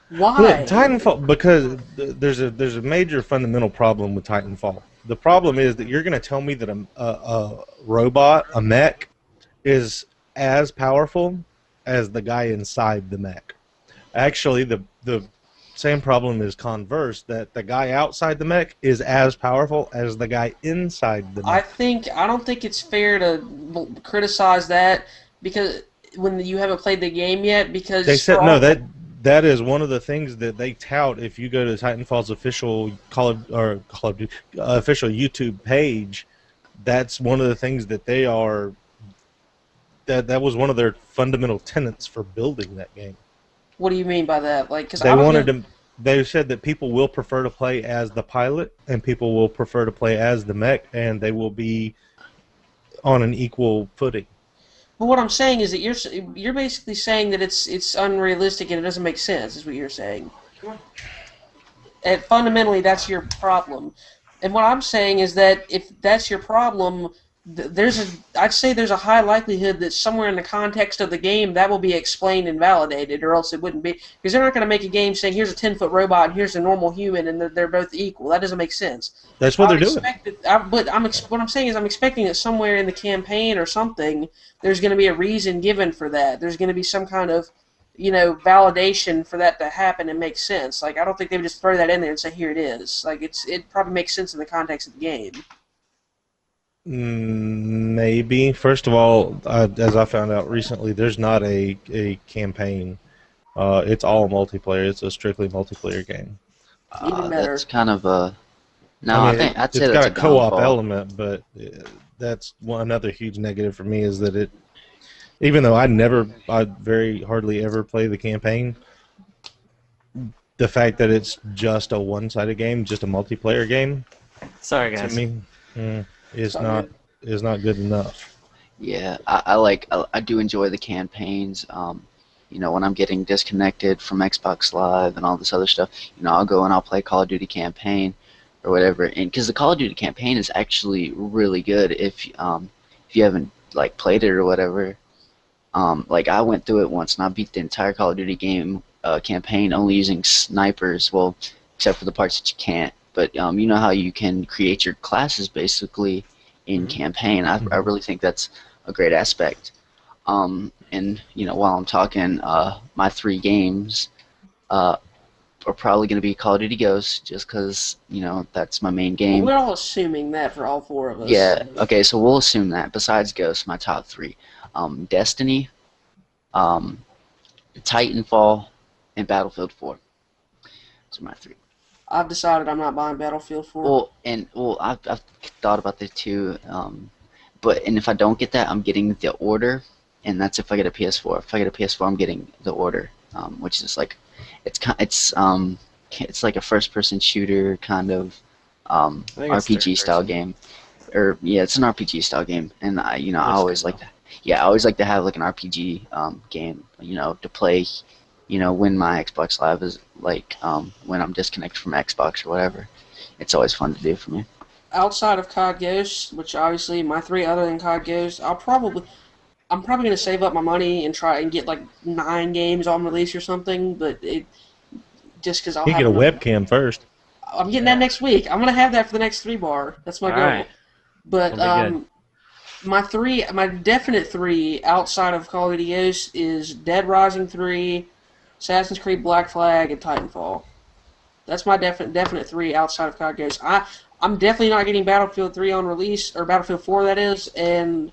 Why? look, Titanfall, because there's a major fundamental problem with Titanfall. The problem is that you're going to tell me that a robot, a mech, is as powerful as the guy inside the mech. Actually, the same problem is converse, that the guy outside the mech is as powerful as the guy inside the mech. I don't think it's fair to criticize that because when you haven't played the game yet. Because They said no. That is one of the things that they tout. If you go to Titanfall's official official YouTube page, that's one of the things that they are. That was one of their fundamental tenets for building that game. What do you mean by that? Like, because They wanted to. They said that people will prefer to play as the pilot, and people will prefer to play as the mech, and they will be on an equal footing. But what I'm saying is that you're basically saying that it's unrealistic and it doesn't make sense. Is what you're saying. And fundamentally, that's your problem. And what I'm saying is that if that's your problem, I'd say there's a high likelihood that somewhere in the context of the game that will be explained and validated, or else it wouldn't be. Because they're not going to make a game saying here's a 10-foot robot and here's a normal human and they're both equal. That doesn't make sense. That's what they're doing. What I'm saying is I'm expecting that somewhere in the campaign or something, there's going to be a reason given for that. There's going to be some kind of, validation for that to happen and make sense. Like, I don't think they would just throw that in there and say, here it is. Like, it probably makes sense in the context of the game. Maybe. First of all, as I found out recently, there's not a campaign. It's all multiplayer. It's a strictly multiplayer game. Even better. That's kind of a... No, I I mean, think I'd say it's that's got a co-op downfall. element, but that's another huge negative for me is that it. Even though I very hardly ever play the campaign, the fact that it's just a one-sided game, just a multiplayer game, Sorry, to guys. me, is not good enough. Yeah, I do enjoy the campaigns. You know, when I'm getting disconnected from Xbox Live and all this other stuff, you know, I'll go and I'll play Call of Duty campaign or whatever. And because the Call of Duty campaign is actually really good if you haven't like played it or whatever. Like I went through it once and I beat the entire Call of Duty game campaign only using snipers. Well, except for the parts that you can't. But you know how you can create your classes basically in campaign. I really think that's a great aspect. And you know, while I'm talking, my 3 games are probably going to be Call of Duty Ghosts, just because you know that's my main game. We're all assuming that for all 4 of us. Yeah. Okay, so we'll assume that. Besides Ghosts, my top 3: Destiny, Titanfall, and Battlefield 4. Those are my 3. I've decided I'm not buying Battlefield 4. Well, I've thought about this too. But if I don't get that, I'm getting the Order, and that's if I get a PS4. If I get a PS4, I'm getting the Order, which is like, it's like a first-person shooter kind of RPG style game, or yeah, it's an RPG style game, and I always like to have like an RPG game, you know, to play, you know, when my Xbox Live is like when I'm disconnected from Xbox or whatever. It's always fun to do for me. Outside of COD Ghosts, which obviously my 3 other than COD Ghosts, I'm probably going to save up my money and try and get like 9 games on release or something, but just because I'll You have get a enough- webcam first. I'm getting that next week. I'm going to have that for the next 3 bar. That's my goal. Alright. But That'll be my definite 3 outside of Call of Duty Ghosts is Dead Rising 3, Assassin's Creed Black Flag, and Titanfall. That's my definite 3 outside of COD Ghosts. I'm definitely not getting Battlefield 3 on release, or Battlefield 4 that is, and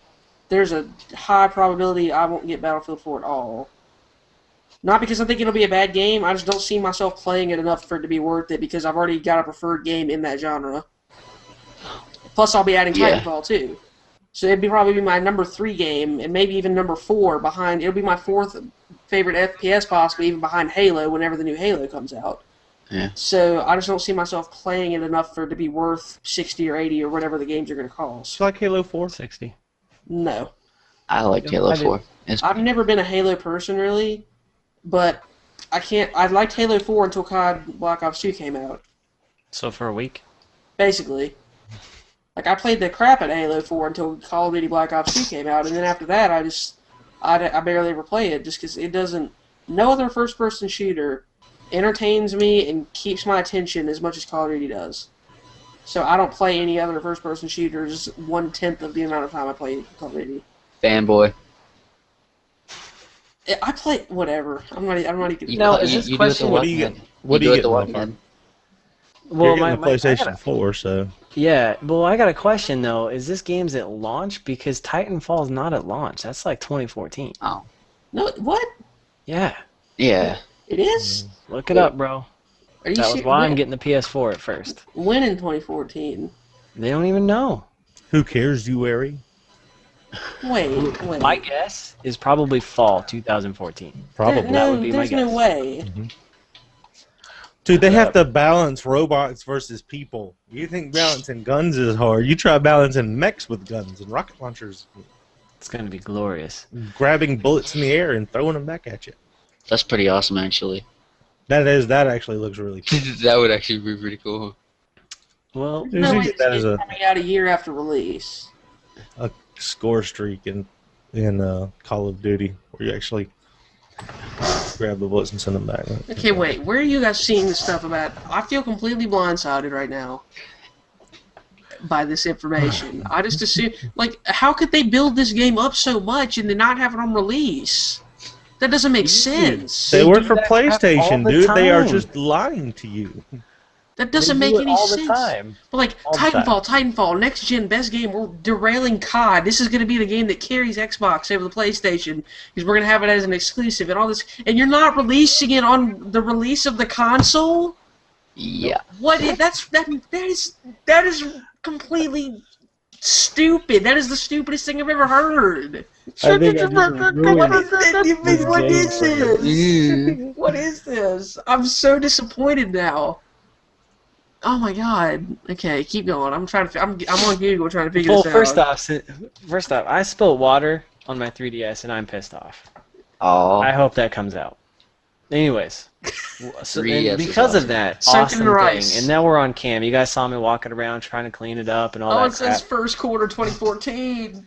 there's a high probability I won't get Battlefield 4 at all. Not because I think it'll be a bad game, I just don't see myself playing it enough for it to be worth it, because I've already got a preferred game in that genre. Plus I'll be adding Titanfall too. So it'd probably be my number 3 game, and maybe even number 4 behind, it'll be my 4th favorite FPS possibly, even behind Halo whenever the new Halo comes out. Yeah. So I just don't see myself playing it enough for it to be worth 60 or 80 or whatever the games are going to cost. You like Halo 4? 60. No. I liked Halo 4. I've never been a Halo person really, but I liked Halo 4 until COD Black Ops 2 came out. So for a week? Basically. Like I played the crap at Halo 4 until Call of Duty Black Ops 2 came out, and then after that I barely ever play it just because it doesn't. No other first-person shooter entertains me and keeps my attention as much as Call of Duty does. So I don't play any other first-person shooters 1/10 of the amount of time I play Call of Duty. Fanboy. I play whatever. I'm not even. No, is this question? What do you get, Bondfire? Well, You're getting the PlayStation 4, so... Yeah, well, I got a question, though. Is this game's at launch? Because Titanfall's not at launch. That's like 2014. Oh. No, what? Yeah. Yeah. It is? Look it up, bro. Are you That was serious? why I'm getting the PS4 at first. When in 2014? They don't even know. Who cares, you Ari? Wait. My guess is probably fall 2014. Probably. That would be my there's no guess. way. Dude, they have to balance robots versus people. You think balancing guns is hard. You try balancing mechs with guns and rocket launchers. It's going to be glorious. Grabbing bullets in the air and throwing them back at you. That's pretty awesome, actually. That actually looks really cool. That would actually be pretty cool. Well, You No should way get that it's as a coming out a year after release. score streak in Call of Duty, where you actually grab the bullets and send them back. Okay, wait. Where are you guys seeing this stuff about? I feel completely blindsided right now by this information. I just assume, like, how could they build this game up so much and then not have it on release? That doesn't make sense. They work for do that all PlayStation, the dude. They are time. just lying to you. That doesn't They make do it any all the sense. time. But like All the time. Titanfall, next gen, best game. We're derailing COD. This is going to be the game that carries Xbox over the PlayStation because we're going to have it as an exclusive and all this. And you're not releasing it on the release of the console. Yeah. What? That is completely stupid. That is the stupidest thing I've ever heard. I think I just ruined What is this? What is this? I'm so disappointed now. Oh my god. Okay, keep going. I'm trying to. I'm on Google trying to figure Well, this out. first off, I spilled water on my 3DS and I'm pissed off. Oh, I hope that comes out. Anyways, so 3DS and is because of awesome. that Soaked in awesome the thing, rice. and now we're on cam. You guys saw me walking around trying to clean it up and all Oh, that it says crap. first quarter 2014.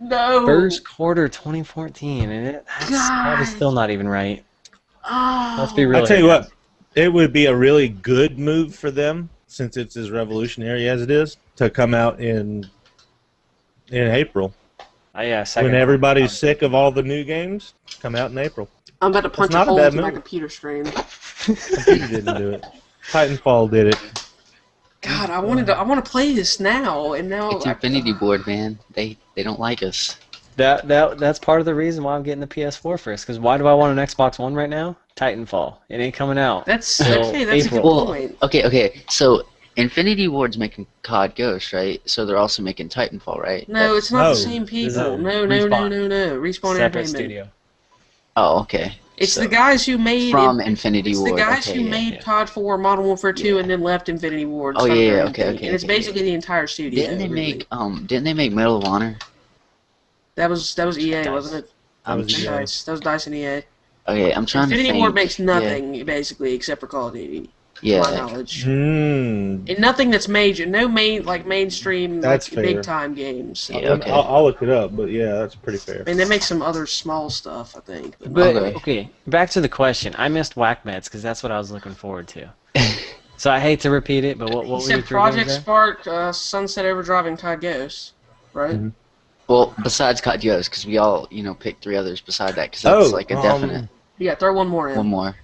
No. First quarter 2014, and that's probably God. still not even right. Oh. Let's be real. I tell you here, what, it would be a really good move for them, since it's as revolutionary as it is, to come out in April. Yeah, second. When everybody's sick of all the new games, come out in April. I'm about to punch a not a hole bad into my move. computer screen. Computer didn't do it. Titanfall did it. God, I want to play this now, and now It's Infinity Board, man. They don't like us. That's part of the reason why I'm getting the PS4 first. Because why do I want an Xbox One right now? Titanfall. It ain't coming out. That's till okay. That's a good April. Well, point. okay. So Infinity Ward's making COD Ghost, right? So they're also making Titanfall, right? No, it's not No, the same this is people. a No. Respawn Separate Entertainment. studio. Oh, okay. It's So, the guys who made from Infinity It's Ward. the guys okay, who yeah. made COD 4, Modern Warfare 2, Yeah. and then left Infinity Ward. Oh, started yeah, their own okay, thing. okay, And it's okay, basically the entire studio. Didn't they really. make Medal of Honor? That was EA, Dice. wasn't it? That was And EA. Dice. That was Dice and EA. Okay, I'm trying to Infinity think. Ward makes nothing basically except for Call of Duty, Yeah. to my Yeah. knowledge. Hmm. And nothing that's major. No mainstream That's fair. big time games. Yeah, okay. I'll look it up, but yeah, that's pretty fair. I mean, they make some other small stuff, I think. But Okay. okay, back to the question. I missed Whack Meds because that's what I was looking forward to. So I hate to repeat it, but what He were your said three Project games there? Spark, Sunset Overdrive, and COD Ghost, right? Mhm. Well, besides COD Ghost, because we all, picked 3 others beside that, because that's like a definite. Yeah, throw one more in. One more.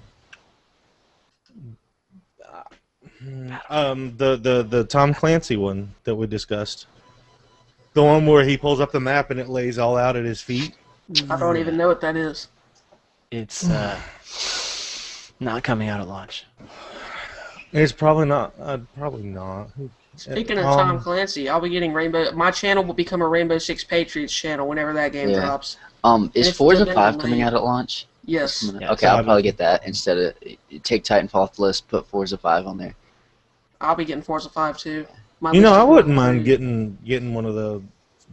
The Tom Clancy one that we discussed. The one where he pulls up the map and it lays all out at his feet. I don't even know what that is. It's not coming out at launch. It's probably not. Probably not. Speaking of Tom Clancy, I'll be getting Rainbow. My channel will become a Rainbow Six Patriots channel whenever that game Yeah. drops. Is it's Forza still 5 definitely- coming out at launch? Yes. Yeah, Okay, I'll so- probably get that instead of take Titanfall off the list, put Forza 5 on there. I'll be getting Forza 5 too. My You know, list I is wouldn't not mind crazy. getting one of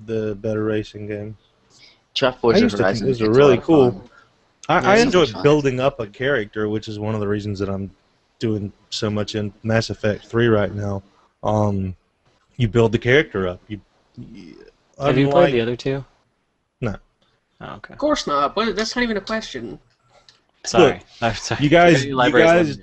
the better racing games. Try I Forza used to think Horizon. those are it's a really lot of cool. fun. I so enjoy much fun. building up a character, which is one of the reasons that I'm doing so much in Mass Effect 3 right now. You build the character up. Have you played the other two? No. Oh, okay. Of course not. But that's not even a question. Sorry. I'm sorry. You guys Library's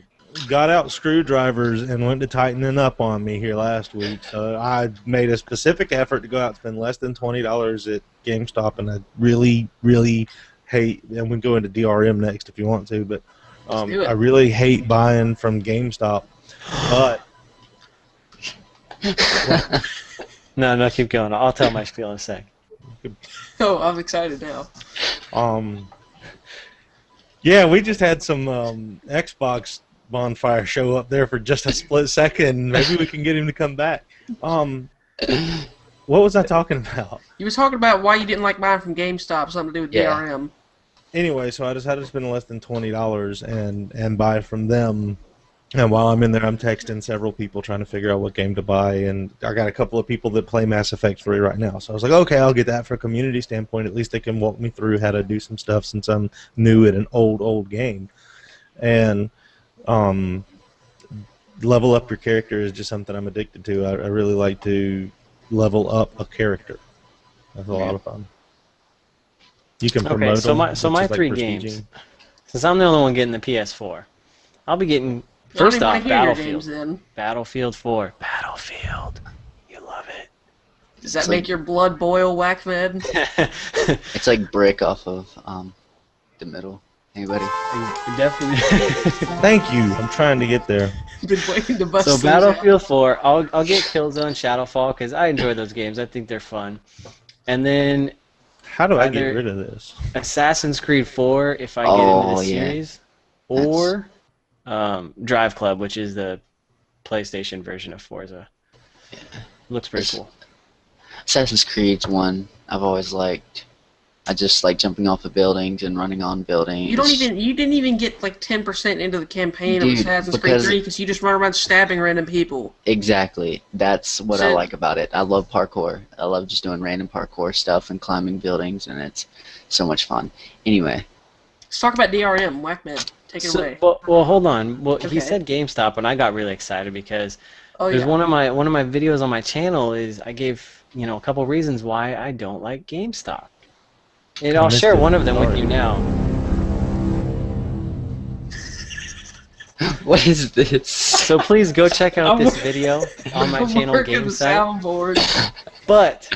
got out screwdrivers and went to tightening up on me here last week. So I made a specific effort to go out and spend less than $20 at GameStop, and I really, really hate. And we can go into DRM next if you want to, but do it. I really hate buying from GameStop. But No, keep going. I'll tell my spiel in a sec. Oh, I'm excited now. yeah, we just had some Xbox Bondfire show up there for just a split second. Maybe we can get him to come back. What was I talking about? You was talking about why you didn't like buying from GameStop, something to do with Yeah. DRM. Anyway, so I decided to spend less than $20 and buy from them. And while I'm in there, I'm texting several people trying to figure out what game to buy. And I got a couple of people that play Mass Effect 3 right now. So I was like, okay, I'll get that for a community standpoint. At least they can walk me through how to do some stuff since I'm new at an old game. And level up your character is just something I'm addicted to. I really like to level up a character. That's a lot of fun. You can promote Okay, so them, my which is like three prestiging. games. Since I'm the only one getting the PS4, I'll be getting I don't first even wanna off hear your Battlefield. games then. Battlefield 4. Battlefield. You love Does that It's make like- your blood boil, Whackmed? it. It's like Brick off of the middle. Anybody? Definitely. Thank you. I'm trying to get there. Been waiting to bust So those out. Battlefield 4, I'll get Killzone, Shadowfall because I enjoy those games. I think they're fun. And then How do I get Either- rid of this? Assassin's Creed 4 if I get into Oh, the yeah. series, or Drive Club, which is the PlayStation version of Forza. Looks pretty It's- cool. Assassin's Creed's one I've always liked. I just like jumping off of buildings and running on buildings. You didn't even get like 10% into the campaign Dude, of Assassin's Creed 3 because you just run around stabbing random people. Exactly. That's what I like about it. I love parkour. I love just doing random parkour stuff and climbing buildings, and it's so much fun. Anyway. Let's talk about DRM. Whackman, take it away. Well, hold on. Well, Okay. he said GameStop, and I got really excited because Yeah. one of my videos on my channel is I gave a couple reasons why I don't like GameStop. And I'll share one of them with you now. What is this? So please go check out this video on my channel, GameStop. Soundboard. But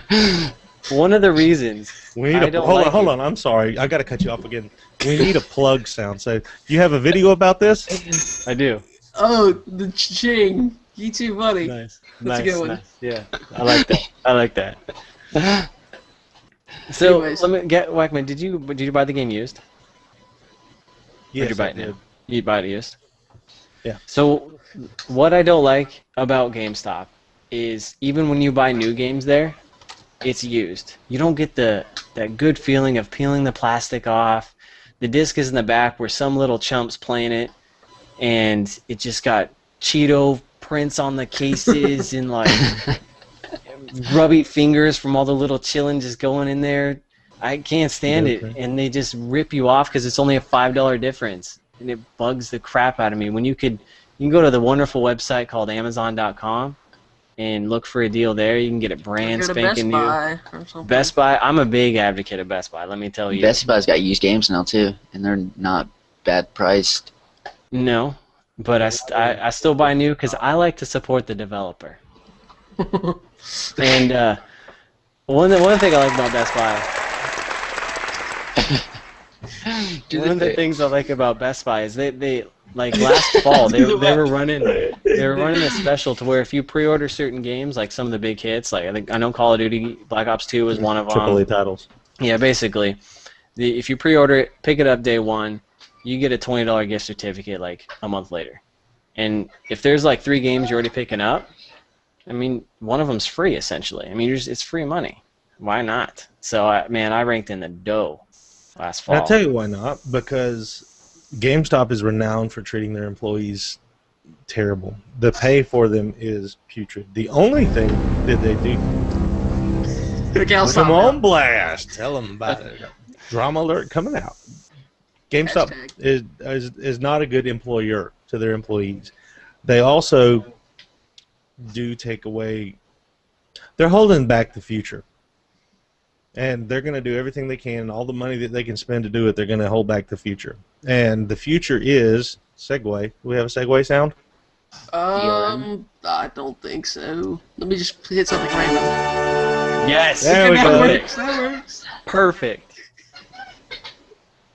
one of the reasons We need hold on. I'm sorry. I got to cut you off again. We need a plug sound. So, you have a video about this? I do. Oh, the ching. You too, buddy. Nice. That's a good one. Nice. Yeah, I like that. I like that. So Anyways. let me get Whackman. Did you buy the game used? Yes, Did you buy I it did. new? You buy it used? Yeah. So what I don't like about GameStop is even when you buy new games there, it's used. You don't get that good feeling of peeling the plastic off. The disc is in the back where some little chump's playing it, and it just got Cheeto prints on the cases and like grubby fingers from all the little chillin' just going in there. I can't stand it, and they just rip you off because it's only a $5 difference, and it bugs the crap out of me. When you can go to the wonderful website called Amazon.com and look for a deal there. You can get it brand spanking new. Best Buy or something. Best Buy. I'm a big advocate of Best Buy. Let me tell you. Best Buy's got used games now too, and they're not bad priced. No, but I still buy new because I like to support the developer. And one thing I like about Best Buy. One of the things I like about Best Buy is they like last fall they were running a special to where if you pre-order certain games, like some of the big hits, like I know Call of Duty Black Ops 2 was one of them. AAA titles. Yeah, basically, if you pre-order it, pick it up day one, you get a $20 gift certificate like a month later. And if there's like 3 games you're already picking up, I mean, one of them's free essentially. I mean, it's free money. Why not? So I ranked in the dough last fall. And I'll tell you why not. Because GameStop is renowned for treating their employees terrible. The pay for them is putrid. The only thing that they do. Put them on blast. Tell them about it. Drama alert coming out. GameStop is not a good employer to their employees. They also do take away. They're holding back the future. And they're going to do everything they can, all the money that they can spend to do it, they're going to hold back the future. And the future is segue. Do we have a segue sound? I don't think so. Let me just hit something random. Yes. There we go. That works. Perfect.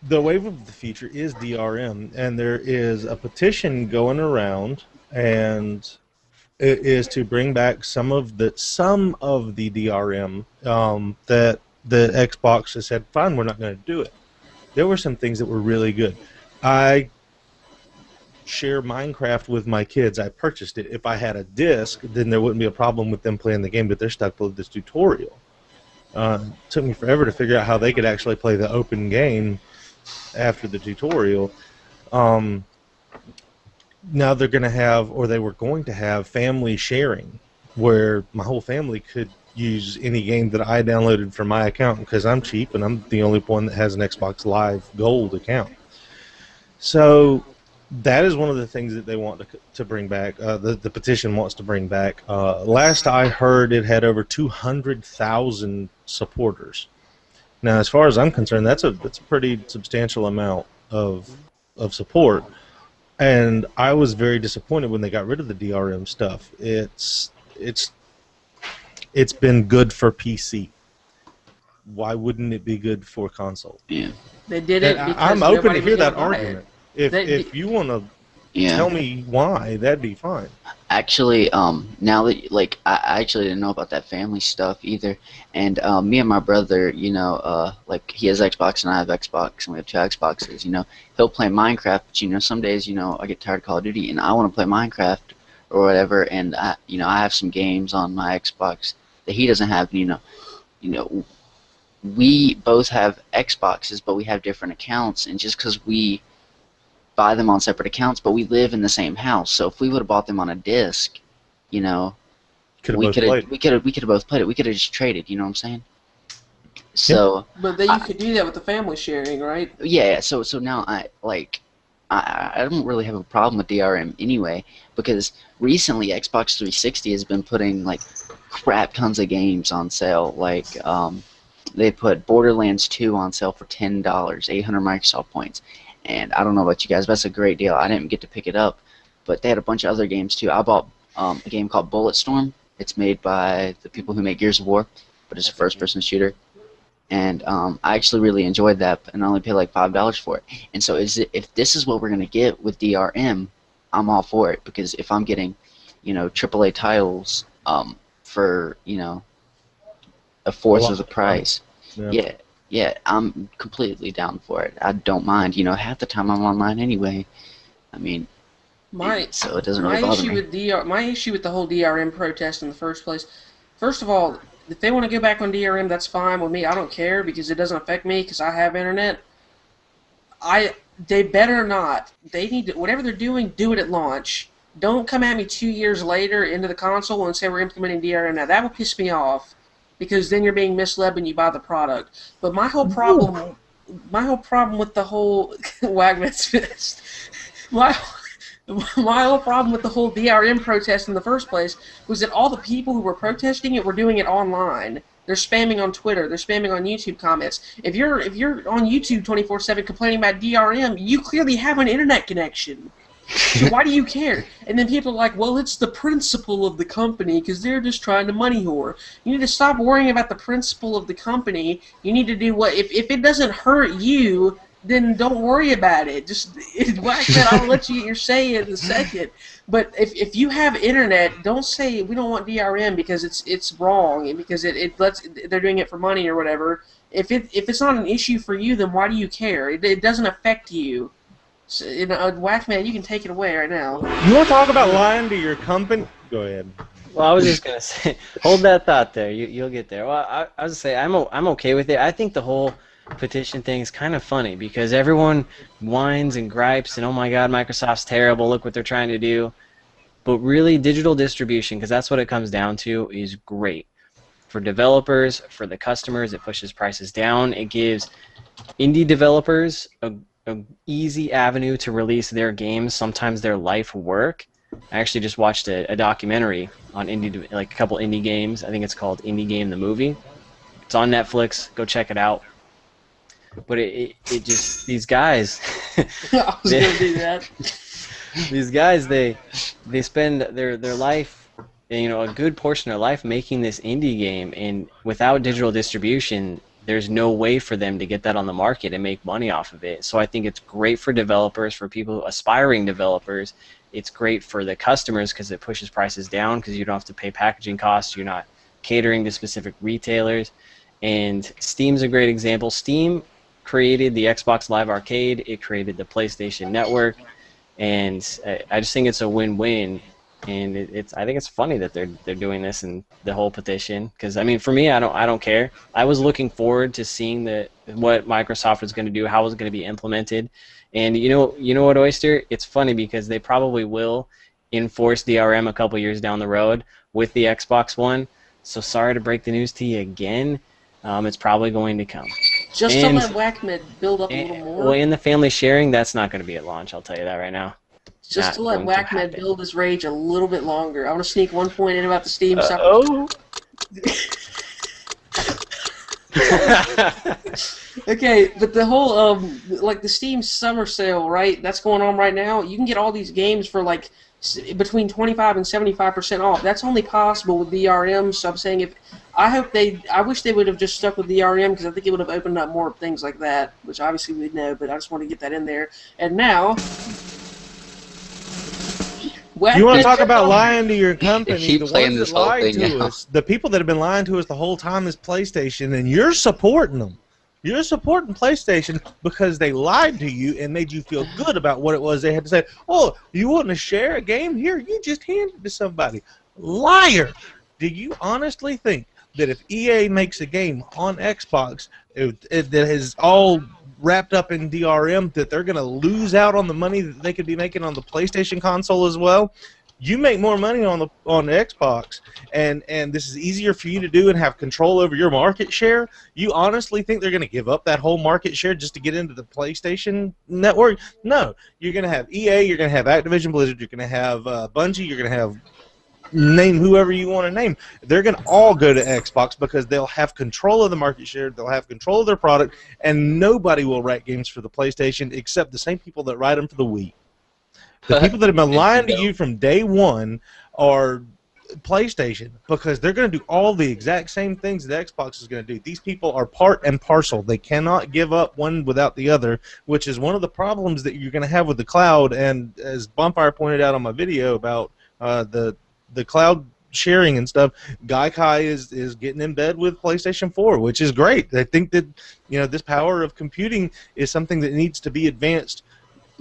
The wave of the future is DRM, and there is a petition going around, and it is to bring back some of the DRM that the Xbox has said, fine, we're not going to do it. There were some things that were really good. I share Minecraft with my kids. I purchased it. If I had a disc, then there wouldn't be a problem with them playing the game, but they're stuck with this tutorial. It took me forever to figure out how they could actually play the open game after the tutorial. Now they're going to have, or they were going to have, family sharing, where my whole family could use any game that I downloaded from my account because I'm cheap and I'm the only one that has an Xbox Live Gold account. So that is one of the things that they want to bring back. The petition wants to bring back. Last I heard, it had over 200,000 supporters. Now, as far as I'm concerned, that's a pretty substantial amount of support. And I was very disappointed when they got rid of the DRM stuff. It's been good for PC. Why wouldn't it be good for console? Yeah. They did it And because I'm open nobody to hear was that gonna buy it. argument. If you want to Yeah. tell me why, that'd be fine. Actually, now that I actually didn't know about that family stuff either, and me and my brother, like he has Xbox and I have Xbox, and we have 2 Xboxes. He'll play Minecraft, but some days, I get tired of Call of Duty, and I want to play Minecraft or whatever, and I have some games on my Xbox that he doesn't have. we both have Xboxes, but we have different accounts, and just because we buy them on separate accounts, but we live in the same house, so if we would have bought them on a disc, you know, we could have both played it. We could have just traded. You know what I'm saying? So. But then you could do that with the family sharing, right? Yeah. So now I don't really have a problem with DRM anyway, because recently Xbox 360 has been putting like crap tons of games on sale. Like they put Borderlands 2 on sale for $10, 800 Microsoft points, and I don't know about you guys, but that's a great deal. I didn't get to pick it up, but they had a bunch of other games too. I bought a game called Bulletstorm. It's made by the people who make Gears of War, but it's a first-person shooter. And I actually really enjoyed that, and I only paid like $5 for it. And so if this is what we're going to get with DRM, I'm all for it, because if I'm getting, you know, AAA titles for, you know, a fourth of the price, yeah, I'm completely down for it. I don't mind. You know, half the time I'm online anyway. I mean, so it doesn't really bother me. My issue with the whole DRM protest in the first place, first of all, if they want to go back on DRM, that's fine with me. I don't care, because it doesn't affect me, because I have internet. They better not. They need to, whatever they're doing, do it at launch. Don't come at me 2 years later into the console and say we're implementing DRM now. That will piss me off, because then you're being misled when you buy the product. But my whole problem with the whole Wagman's Fist, my whole problem with the whole DRM protest in the first place was that all the people who were protesting it were doing it online. They're spamming on Twitter. They're spamming on YouTube comments. If you're on YouTube 24/7 complaining about DRM, you clearly have an internet connection. So why do you care? And then people are like, well, it's the principle of the company, because they're just trying to money whore. You need to stop worrying about the principle of the company. You need to do what, if it doesn't hurt you, then don't worry about it. Just, Whackman, I'll let you get your say in a second. But if you have internet, don't say we don't want DRM because it's wrong, and because they're doing it for money or whatever. If it's not an issue for you, then why do you care? It doesn't affect you. So, Whackman, you can take it away right now. You want to talk about lying to your company? Go ahead. Well, I was just gonna say, hold that thought there. You'll get there. Well, I was gonna say I'm okay with it. I think the whole petition thing is kind of funny, because everyone whines and gripes and, oh my God, Microsoft's terrible, look what they're trying to do. But really, digital distribution, because that's what it comes down to, is great for developers, for the customers. It pushes prices down. It gives indie developers an easy avenue to release their games, sometimes their life work. I actually just watched a documentary on a couple indie games. I think it's called Indie Game the Movie. It's on Netflix. Go check it out. But it just, these guys, I was going to do that. These guys, they spend their life, you know, a good portion of their life making this indie game, and without digital distribution, there's no way for them to get that on the market and make money off of it. So I think it's great for developers, for people, aspiring developers. It's great for the customers because it pushes prices down, because you don't have to pay packaging costs. You're not catering to specific retailers. And Steam's a great example. Steam created the Xbox Live Arcade. It created the PlayStation Network. And I just think it's a win-win. And I think it's funny that they're doing this and the whole petition, because I mean, for me, I don't care. I was looking forward to seeing what Microsoft was going to do, how it was going to be implemented. And you know what, Oyster? It's funny because they probably will enforce DRM a couple years down the road with the Xbox One. So sorry to break the news to you again. It's probably going to come. Just to let Whackman build up a little more. Well, in the family sharing, that's not going to be at launch. I'll tell you that right now. Just to let Whackman build his rage a little bit longer. I want to sneak one point in about the Steam summer. Okay, but the whole like the Steam summer sale, right? That's going on right now. You can get all these games for like between 25 and 75% off. That's only possible with DRM. So I'm saying I wish they would have just stuck with DRM, because I think it would have opened up more things like that, which obviously we know. But I just want to get that in there. And now. You want to talk about lying to your company? Keep playing this whole thing now. The people that have been lying to us the whole time is PlayStation, and you're supporting them. You're supporting PlayStation because they lied to you and made you feel good about what it was they had to say. Oh, you want to share a game? Here, you just hand it to somebody. Liar! Do you honestly think that if EA makes a game on Xbox that is all wrapped up in DRM, that they're going to lose out on the money that they could be making on the PlayStation console as well. You make more money on the Xbox, and this is easier for you to do and have control over your market share. You honestly think they're going to give up that whole market share just to get into the PlayStation network? No. You're going to have EA, you're going to have Activision Blizzard, you're going to have Bungie, you're going to have name whoever you want to name. They're going to all go to Xbox because they'll have control of the market share, they'll have control of their product, and nobody will write games for the PlayStation except the same people that write them for the Wii. The people that have been lying to you from day one are PlayStation, because they're going to do all the exact same things that Xbox is going to do. These people are part and parcel. They cannot give up one without the other, which is one of the problems that you're going to have with the cloud. And as Bondfire pointed out on my video about the cloud sharing and stuff, Gaikai is getting in bed with PlayStation 4, which is great. I think that this power of computing is something that needs to be advanced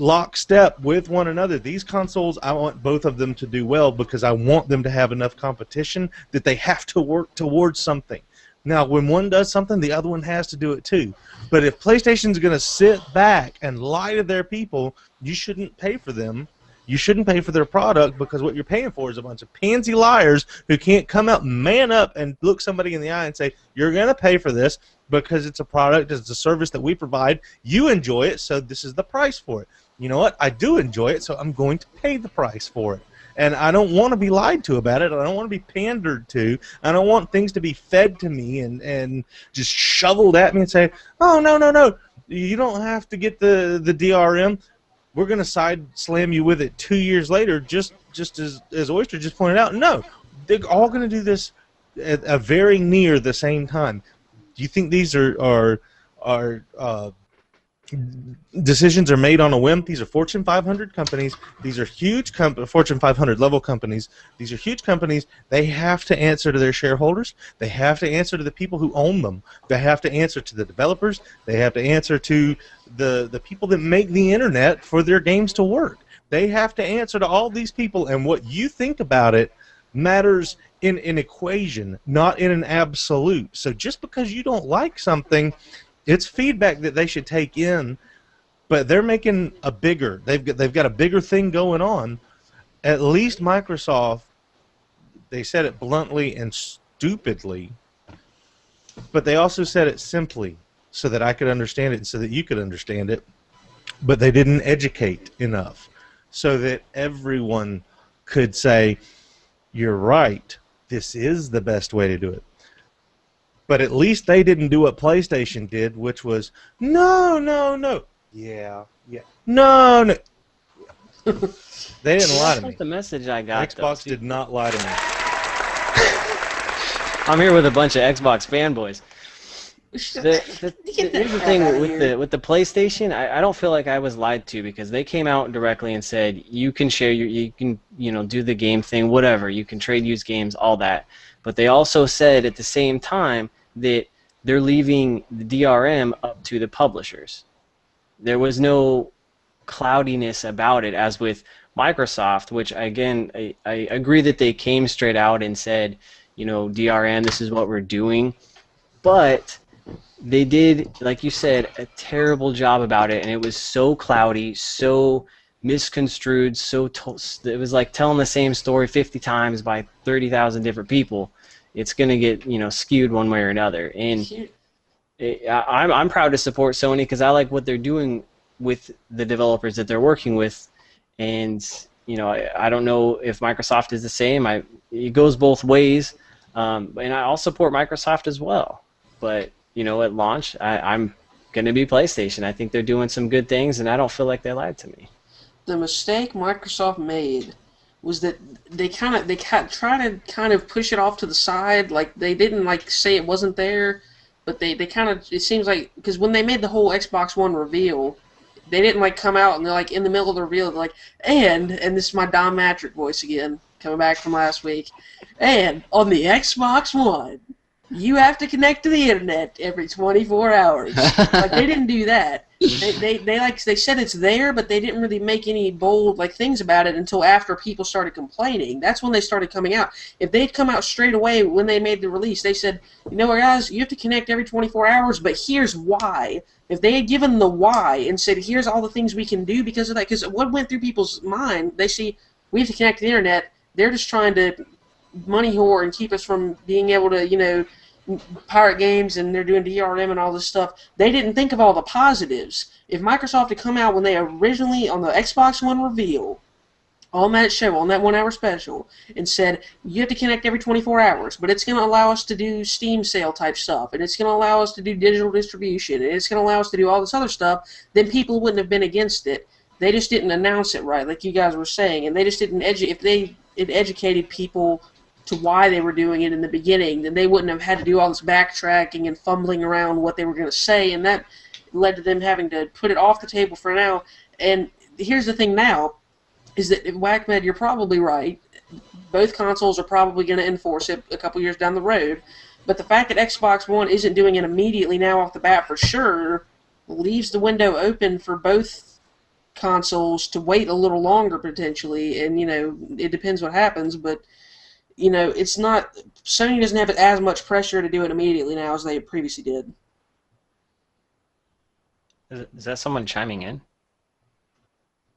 lockstep with one another. These consoles, I want both of them to do well because I want them to have enough competition that they have to work towards something. Now, when one does something, the other one has to do it too. But if PlayStation's going to sit back and lie to their people, you shouldn't pay for them. You shouldn't pay for their product, because what you're paying for is a bunch of pansy liars who can't come out, man up, and look somebody in the eye and say, you're going to pay for this because it's a product, it's a service that we provide. You enjoy it, so this is the price for it. You know what? I do enjoy it, so I'm going to pay the price for it. And I don't want to be lied to about it. I don't want to be pandered to. I don't want things to be fed to me and just shoveled at me and say, oh, no. You don't have to get the DRM. We're going to side slam you with it 2 years later, just as Oyster just pointed out. No, they're all going to do this at a very near the same time. Do you think these are decisions are made on a whim? These are Fortune 500 companies. These are huge Fortune 500 level companies. These are huge companies. They have to answer to their shareholders. They have to answer to the people who own them. They have to answer to the developers. They have to answer to the people that make the internet for their games to work. They have to answer to all these people, and what you think about it matters in an equation, not in an absolute. So just because you don't like something, it's feedback that they should take in, but they're making a bigger. They've got a bigger thing going on. At least Microsoft, they said it bluntly and stupidly, but they also said it simply so that I could understand it and so that you could understand it. But they didn't educate enough so that everyone could say, "You're right. This is the best way to do it." But at least they didn't do what PlayStation did, which was, no. Yeah. No. They didn't lie to me. That's the message I got. Xbox did not lie to me. I'm here with a bunch of Xbox fanboys. Here's the thing with the PlayStation. I don't feel like I was lied to, because they came out directly and said you can share you can do the game thing, whatever. You can trade used games, all that. But they also said at the same time that they're leaving the DRM up to the publishers. There was no cloudiness about it, as with Microsoft, which again I agree that they came straight out and said, DRM, this is what we're doing, but they did, like you said, a terrible job about it, and it was so cloudy, so misconstrued, it was like telling the same story 50 times by 30,000 different people. It's going to get skewed one way or another. And I'm proud to support Sony because I like what they're doing with the developers that they're working with. And I don't know if Microsoft is the same. It goes both ways. And I'll support Microsoft as well. But at launch, I'm going to be PlayStation. I think they're doing some good things, and I don't feel like they lied to me. The mistake Microsoft made was that they tried to kind of push it off to the side. Like, they didn't say it wasn't there, but they kind of, it seems like, because when they made the whole Xbox One reveal, they didn't come out and they're in the middle of the reveal, they're and this is my Don Matrick voice again, coming back from last week, and on the Xbox One, you have to connect to the internet every 24 hours. They didn't do that. They said it's there, but they didn't really make any bold things about it until after people started complaining. That's when they started coming out. If they'd come out straight away when they made the release, they said, you know what, guys, you have to connect every 24 hours, but here's why. If they had given the why and said, here's all the things we can do because of that, because what went through people's mind, they see we have to connect to the internet. They're just trying to money whore and keep us from being able to, pirate games, and they're doing DRM and all this stuff. They didn't think of all the positives. If Microsoft had come out when they originally, on the Xbox One reveal, on that show, on that 1 hour special, and said, you have to connect every 24 hours, but it's going to allow us to do Steam sale type stuff, and it's going to allow us to do digital distribution, and it's going to allow us to do all this other stuff, then people wouldn't have been against it. They just didn't announce it right, like you guys were saying, and they just didn't if they had educated people to why they were doing it in the beginning, then they wouldn't have had to do all this backtracking and fumbling around what they were going to say, and that led to them having to put it off the table for now. And here's the thing now, is that, Whackmed, you're probably right. Both consoles are probably going to enforce it a couple years down the road, but the fact that Xbox One isn't doing it immediately now off the bat for sure leaves the window open for both consoles to wait a little longer potentially, and it depends what happens, but it's not. Sony doesn't have as much pressure to do it immediately now as they previously did. Is that someone chiming in?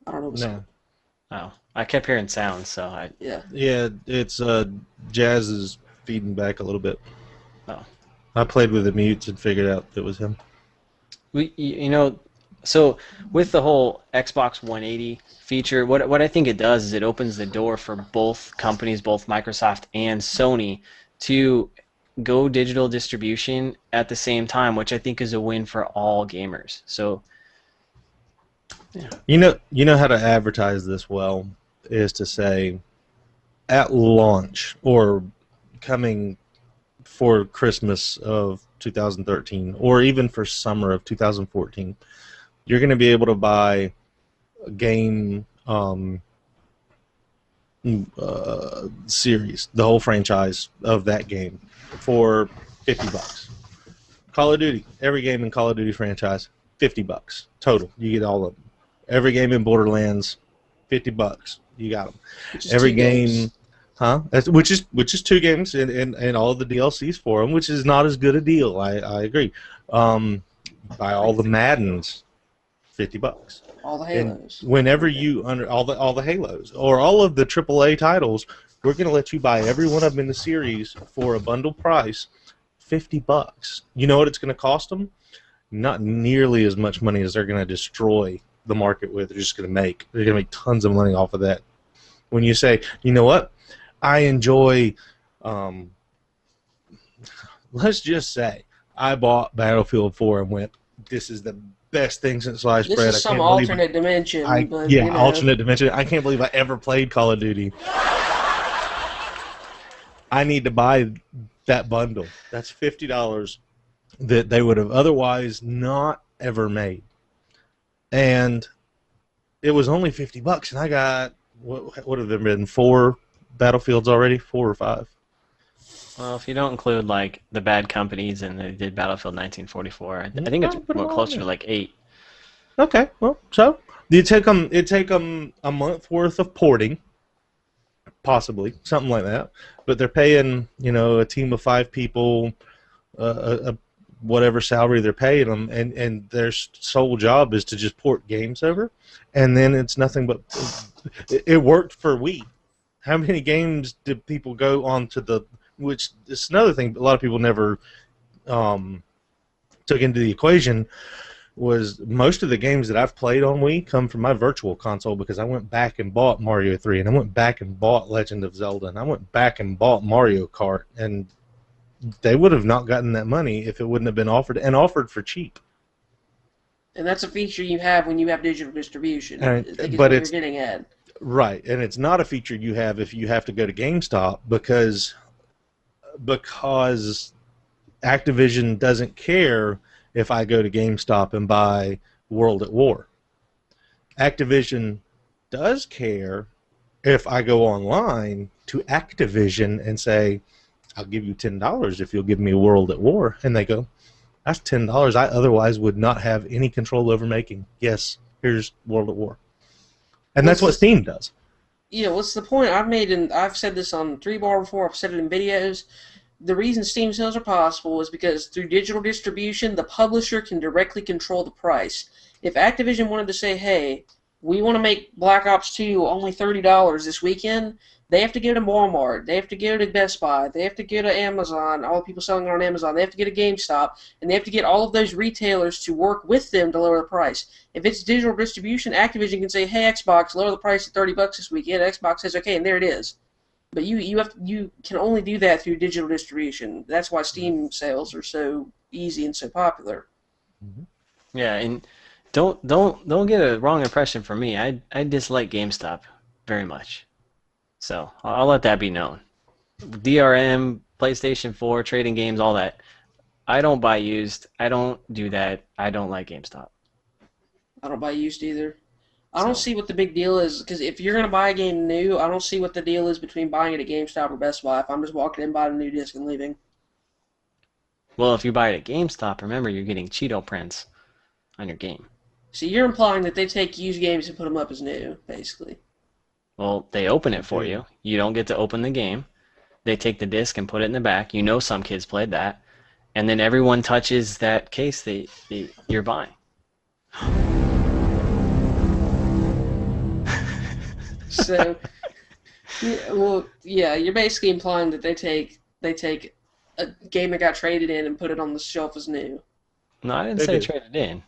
I don't know. No. Oh, I kept hearing sounds, so Yeah. Yeah, it's Jazz is feeding back a little bit. Oh. I played with the mutes and figured out it was him. So with the whole Xbox 180 feature, what I think it does is it opens the door for both companies, both Microsoft and Sony, to go digital distribution at the same time, which I think is a win for all gamers. So, yeah. You know how to advertise this well is to say, at launch or coming for Christmas of 2013 or even for summer of 2014, you're going to be able to buy a game series, the whole franchise of that game, for $50. Call of Duty, every game in Call of Duty franchise, $50 total. You get all of them. Every game in Borderlands, $50. You got them. Every game, which is 2 games and all of the DLCs for them, which is not as good a deal. I agree. Buy all the Maddens, $50. All the Halos. And whenever you all the Halos or all of the AAA titles, we're going to let you buy every one of them in the series for a bundle price, $50. You know what it's going to cost them? Not nearly as much money as they're going to destroy the market with. They're going to make tons of money off of that. When you say, you know what, I enjoy. Let's just say I bought Battlefield 4 and went, this is the best thing since sliced bread. This is some alternate dimension. Alternate dimension. I can't believe I ever played Call of Duty. I need to buy that bundle. That's $50 that they would have otherwise not ever made. And it was only $50, and I got, what have there been, 4 Battlefields already? 4 or 5? Well, if you don't include the bad companies and they did Battlefield 1944, I think it's more closer to 8. Okay, well, so it'd take them a month worth of porting, possibly something like that. But they're paying a team of 5 people whatever salary they're paying them, and their sole job is to just port games over, and then it's nothing but it worked for Wii. How many games did people go on to the, which is another thing a lot of people never took into the equation, was most of the games that I've played on Wii come from my virtual console, because I went back and bought Mario 3, and I went back and bought Legend of Zelda, and I went back and bought Mario Kart, and they would have not gotten that money if it wouldn't have been offered for cheap. And that's a feature you have when you have digital distribution. But it's you're getting at. Right, and it's not a feature you have if you have to go to GameStop, because Activision doesn't care if I go to GameStop and buy World at War. Activision does care if I go online to Activision and say, I'll give you $10 if you'll give me World at War. And they go, That's $10 I otherwise would not have any control over making. Yes, here's World at War. And that's what Steam does. Yeah, what's the point? I've said this on 3Bar before, I've said it in videos. The reason Steam sales are possible is because through digital distribution, the publisher can directly control the price. If Activision wanted to say, hey, we want to make Black Ops 2 only $30 this weekend, they have to go to Walmart, they have to go to Best Buy, they have to go to Amazon, all the people selling it on Amazon, they have to go to GameStop, and they have to get all of those retailers to work with them to lower the price. If it's digital distribution, Activision can say, hey, Xbox, lower the price to $30 this weekend. Xbox says, okay, and there it is. But you can only do that through digital distribution. That's why Steam sales are so easy and so popular. Yeah, and don't get a wrong impression from me. I dislike GameStop very much. So I'll let that be known. DRM, PlayStation 4, trading games, all that. I don't buy used. I don't do that. I don't like GameStop. I don't buy used either. I don't see what the big deal is, because if you're going to buy a game new, I don't see what the deal is between buying it at GameStop or Best Buy if I'm just walking in, buying a new disc and leaving. Well, if you buy it at GameStop, remember you're getting Cheeto prints on your game. So you're implying that they take used games and put them up as new, basically. Well, they open it for you. You don't get to open the game. They take the disc and put it in the back. You know some kids played that. And then everyone touches that case that you're buying. So, yeah, you're basically implying that they take a game that got traded in and put it on the shelf as new. No, I didn't say trade it in.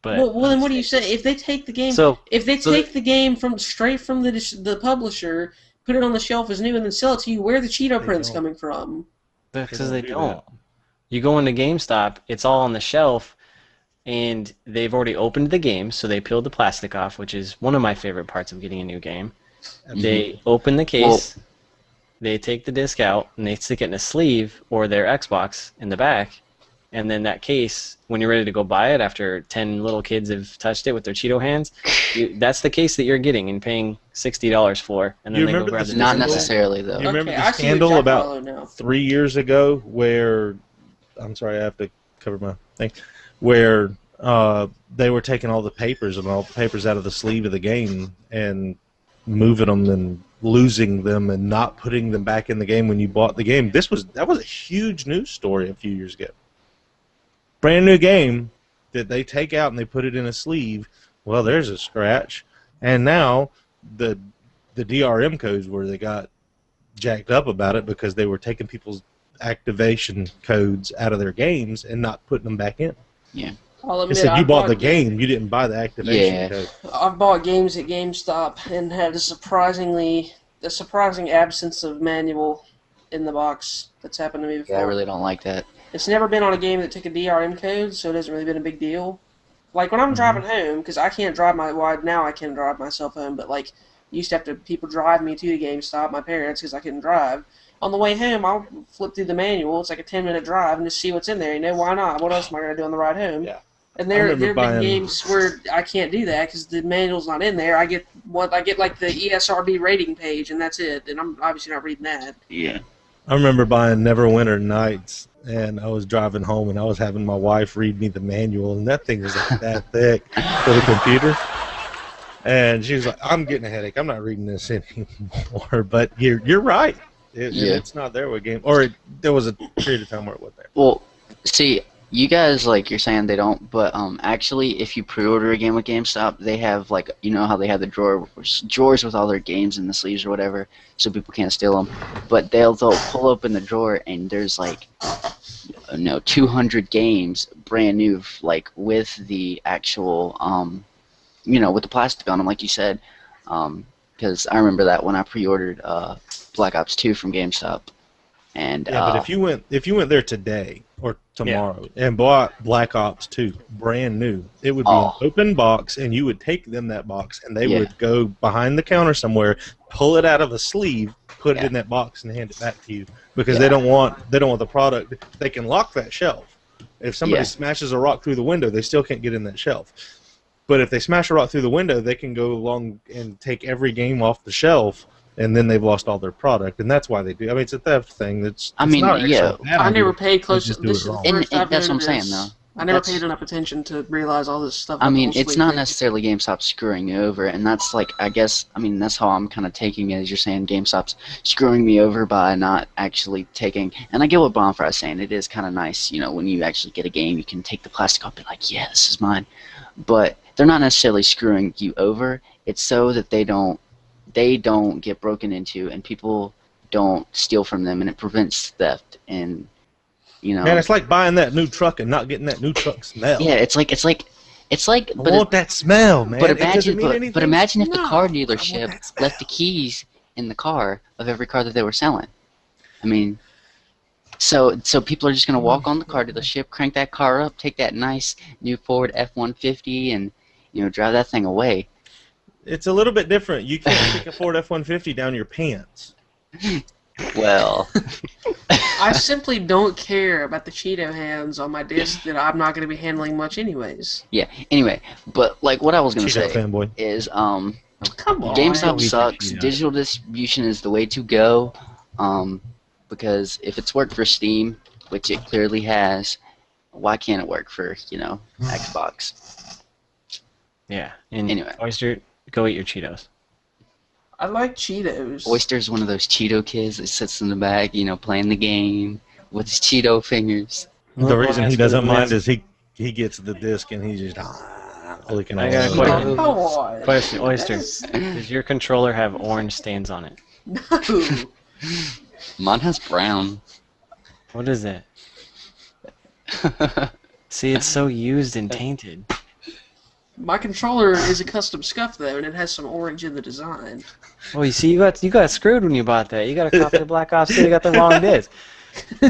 But well, then what do you say? If they take the game, the game straight from the publisher, put it on the shelf as new, and then sell it to you, where are the Cheeto prints coming from? Because they don't. You go into GameStop, it's all on the shelf, and they've already opened the game, so they peeled the plastic off, which is one of my favorite parts of getting a new game. They open the case, they take the disc out, and they stick it in a sleeve or their Xbox in the back, and then that case, when you're ready to go buy it after 10 little kids have touched it with their Cheeto hands, that's the case that you're getting and paying $60 for, and then they go grab the disc. Not necessarily, though. You remember the scandal about 3 years ago where, I'm sorry, I have to cover my thing, where they were taking all the papers and all the papers out of the sleeve of the game and moving them and losing them and not putting them back in the game when you bought the game. That was a huge news story a few years ago. Brand new game that they take out and they put it in a sleeve. Well, there's a scratch, and now the DRM codes where they got jacked up about it because they were taking people's activation codes out of their games and not putting them back in. Yeah. I'll admit, It said you bought the game, you didn't buy the activation code. I've bought games at GameStop and had a surprising absence of manual in the box. That's happened to me before. Yeah, I really don't like that. It's never been on a game that took a DRM code, so it hasn't really been a big deal. Like when I'm driving home, because I can't drive now I can drive myself home, but like used to have to people drive me to the GameStop, my parents, because I couldn't drive. On the way home, I'll flip through the manual. It's like a 10-minute drive and just see what's in there. You know, why not? What else am I going to do on the ride home? Yeah. And there have been games where I can't do that because the manual's not in there. I get like the ESRB rating page, and that's it. And I'm obviously not reading that. Yeah. I remember buying Neverwinter Nights, and I was driving home, and I was having my wife read me the manual, and that thing was like that thick for the computer. And she was like, "I'm getting a headache. I'm not reading this anymore." But you're right. It's not there with game, or there was a period of time where it was there. Well, see, you guys, like, you're saying they don't, but actually, if you pre-order a game with GameStop, they have, like, you know how they have the drawers with all their games in the sleeves or whatever, so people can't steal them. But they'll pull open the drawer, and there's, like, 200 games brand new, like, with the actual, with the plastic on them, like you said. Because I remember that when I pre-ordered Black Ops 2 from GameStop. And but if you went there today or tomorrow and bought Black Ops 2 brand new, it would be an open box, and you would take them that box, and they would go behind the counter somewhere, pull it out of a sleeve, put it in that box, and hand it back to you because they don't want the product. They can lock that shelf. If somebody smashes a rock through the window, they still can't get in that shelf. But if they smash a rock through the window, they can go along and take every game off the shelf and then they've lost all their product, and that's why they do. I mean, it's a theft thing. It's mean, not actually yeah. a bad I never idea. paid close. just This do is it the wrong. first I've that's what I'm noticed saying, this. though. I never That's- paid enough attention to realize all this stuff. I about the mean, whole it's sleep not thing. necessarily GameStop screwing you over, and that's like, I guess, I mean, that's how I'm kind of taking it, as you're saying, GameStop's screwing me over by not actually taking, and I get what Bondfire is saying, it is kind of nice, you know, when you actually get a game, you can take the plastic off and be like, yeah, this is mine, but they're not necessarily screwing you over, it's so that they don't get broken into, and people don't steal from them, and it prevents theft, and, you know. Man, it's like buying that new truck and not getting that new truck smell. Yeah, it's like, I but want that smell, man. But It doesn't imagine, mean but anything. imagine if the No, car I want dealership that smell. left the keys in the car of every car that they were selling. I mean, so people are just gonna walk on the car dealership, crank that car up, take that nice new Ford F-150, and drive that thing away. It's a little bit different. You can't stick a Ford F-150 down your pants. Well, I simply don't care about the Cheeto hands on my disc that I'm not going to be handling much anyways. yeah. Anyway, but like what I was gonna Cheeto say fanboy. is Come on. GameStop we sucks. do. Digital distribution is the way to go, because if it's worked for Steam, which it clearly has, why can't it work for Xbox? Yeah. And Anyway. Oyster, go eat your Cheetos. I like Cheetos. Oyster's one of those Cheeto kids that sits in the back, playing the game with his Cheeto fingers. The reason he doesn't mind is is he gets the disc and he's just looking I all got a over. question. Come on. Question, Oyster. That's- Does your controller have orange stains on it? No. Mine has brown. What is it? See, it's so used and tainted. My controller is a custom scuff though, and it has some orange in the design. Oh, you see, you got screwed when you bought that. You got a copy of Black Ops 2. You got the wrong disc.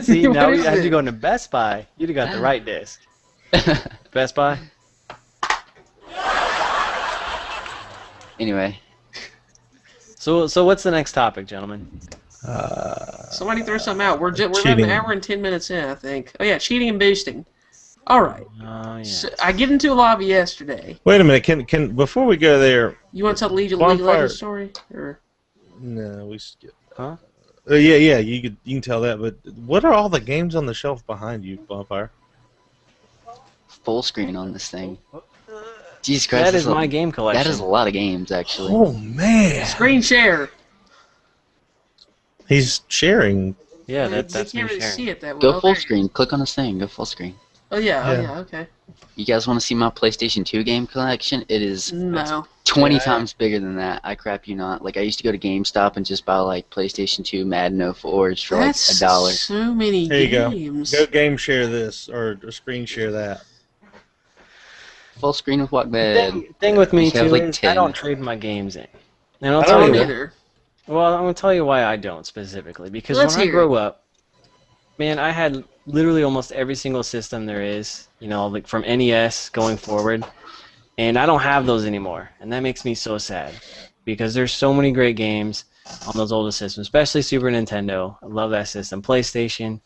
See, What now is we have it? to go into Best Buy. You'd have got the right disc. Best Buy. Anyway, So what's the next topic, gentlemen? Somebody throw something out. We're about Cheating. an hour and 10 minutes in, I think. Oh yeah, cheating and boosting. All right. Oh yeah. So I get into a lobby yesterday. Wait a minute, can before we go there? You want to tell the League of Legends Bonfire. story? Or No, we skip. Huh? Yeah, you can tell that. But what are all the games on the shelf behind you, Bonfire? full screen on this thing. Jesus Christ, That is that's my game collection. That is a lot of games, actually. Oh man, screen share. he's sharing. Yeah, They that's me can't really sharing. see it that Go well. full screen. Click on this thing. Go full screen. Oh yeah, Yeah. okay. You guys want to see my PlayStation 2 game collection? It is No. 20 Yeah. times bigger than that. I crap you not. Like, I used to go to GameStop and just buy, like, PlayStation 2 Madden 04s for, like, That's $1. so many There you go. games. Go game share this or screen share that. Full screen with Walkman. Thing with me You have, too like, is 10. I don't trade my games in. And I'll I tell don't you. either. Well, I'm gonna tell you why I don't specifically. Because Let's when I hear grew up, man, I had literally almost every single system there is. You know, like from NES going forward, and I don't have those anymore, and that makes me so sad. Because there's so many great games on those older systems, especially Super Nintendo. I love that system. PlayStation.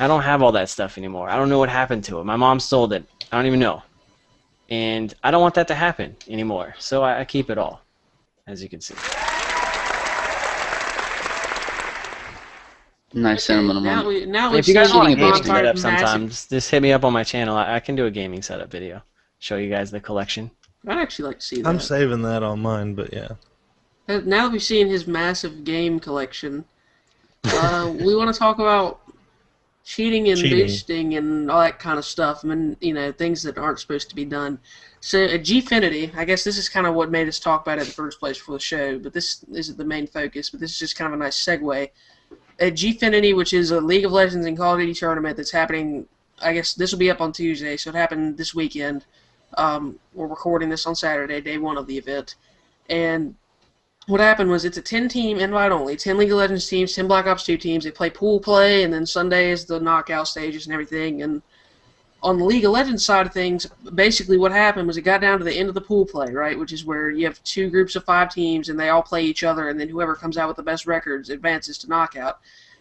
I don't have all that stuff anymore. I don't know what happened to it. My mom sold it. I don't even know. And I don't want that to happen anymore. So I keep it all, as you can see. Nice sentiment. Now we've If you guys seen want a gaming gaming setup massive- sometimes, just hit me up on my channel. I can do a gaming setup video. Show you guys the collection. I'd actually like to see that. I'm saving that on mine, but yeah. Now that we've seen his massive game collection, we want to talk about cheating and Cheating. boosting and all that kind of stuff. I mean, you know, things that aren't supposed to be done. So at Gfinity, I guess this is kind of what made us talk about it in the first place for the show, but this isn't the main focus, but this is just kind of a nice segue. At Gfinity, which is a League of Legends and Call of Duty tournament that's happening, I guess this will be up on Tuesday, so it happened this weekend. We're recording this on Saturday, day one of the event. And what happened was it's a 10-team invite only, 10 League of Legends teams, 10 Black Ops 2 teams. They play pool play, and then Sunday is the knockout stages and everything. And on the League of Legends side of things, basically what happened was it got down to the end of the pool play, right, which is where you have 2 groups of 5 teams, and they all play each other, and then whoever comes out with the best records advances to knockout.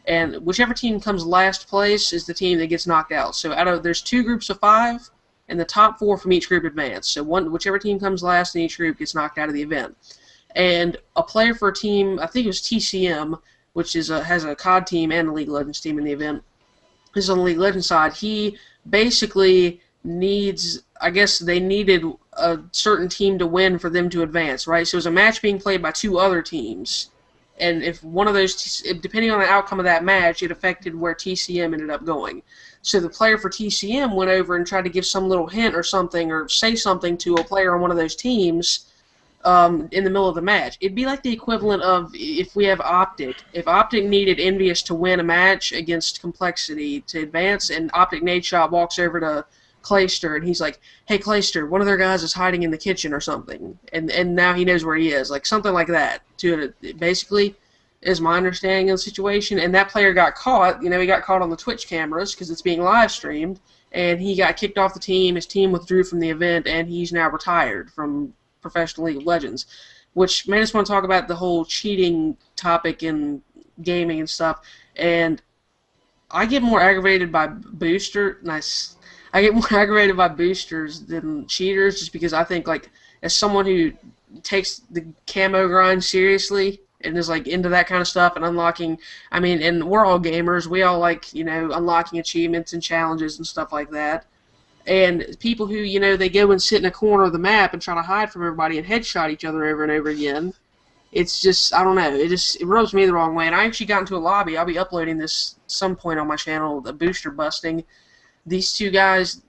And whichever team comes last place is the team that gets knocked out. So there's 2 groups of 5, and the top 4 from each group advance. So whichever team comes last in each group gets knocked out of the event. and a player for a team, I think it was TCM, which is has a COD team and a League of Legends team in the event. This is on the League of Legends side. He basically needs, I guess they needed a certain team to win for them to advance, right? So it was a match being played by 2 other teams. And if one of those, depending on the outcome of that match, it affected where TCM ended up going. So the player for TCM went over and tried to give some little hint or something, or say something to a player on one of those teams in the middle of the match. It'd be like the equivalent of if we have Optic. If Optic needed Envious to win a match against Complexity to advance, and Optic Nadeshot walks over to Clayster, and he's like, "Hey, Clayster, one of their guys is hiding in the kitchen or something," and now he knows where he is, like something like that. Basically, is my understanding of the situation. And that player got caught. He got caught on the Twitch cameras because it's being live streamed, and he got kicked off the team. His team withdrew from the event, and he's now retired from Professional League of Legends. Which made us want to talk about the whole cheating topic in gaming and stuff. And I get more aggravated by I get more aggravated by boosters than cheaters, just because I think, like, as someone who takes the camo grind seriously and is, like, into that kind of stuff and unlocking, and we're all gamers, we all like, unlocking achievements and challenges and stuff like that. And people who, they go and sit in a corner of the map and try to hide from everybody and headshot each other over and over again. It's just, I don't know, it rubs me the wrong way. And I actually got into a lobby. I'll be uploading this at some point on my channel, the booster busting. These 3 guys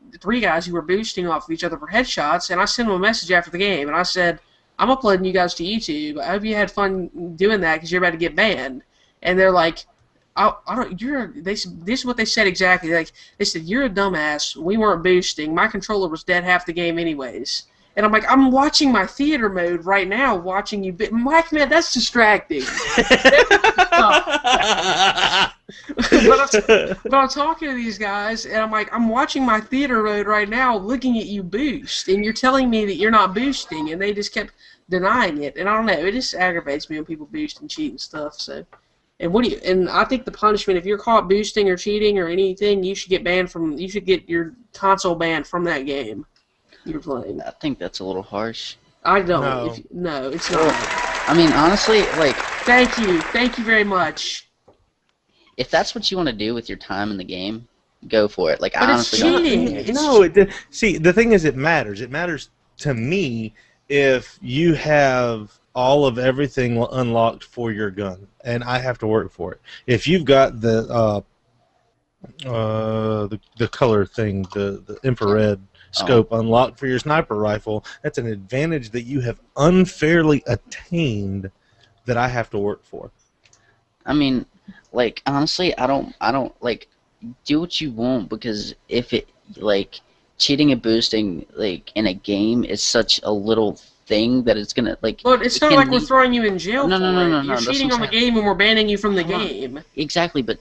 who were boosting off of each other for headshots, and I sent them a message after the game, and I said, "I'm uploading you guys to YouTube. I hope you had fun doing that because you're about to get banned." And they're like, "I don't." This is what they said exactly. Like, they said, "You're a dumbass. We weren't boosting. My controller was dead half the game anyways." And I'm like, I'm watching my theater mode right now, watching you. Mike, man, that's distracting. but I'm talking to these guys, and I'm like, I'm watching my theater mode right now, looking at you boost, and you're telling me that you're not boosting, and they just kept denying it. And I don't know, it just aggravates me when people boost and cheat and stuff. So, and I think the punishment, if you're caught boosting or cheating or anything, you should get your console banned from that game you're playing. I think that's a little harsh. I don't. No, it's not. Honestly, like... Thank you very much. If that's what you want to do with your time in the game, go for it. Like, but I honestly cheating. See, the thing is, it matters. It matters to me if you have all of everything unlocked for your gun, and I have to work for it. If you've got the color thing, the infrared scope unlocked for your sniper rifle, that's an advantage that you have unfairly attained that I have to work for. Like, honestly, I don't like, do what you want, because if it, like, cheating and boosting, like, in a game is such a little thing that it's gonna, like... But it's not like we're throwing you in jail No, You're cheating on the game and we're banning you from the game. Exactly, but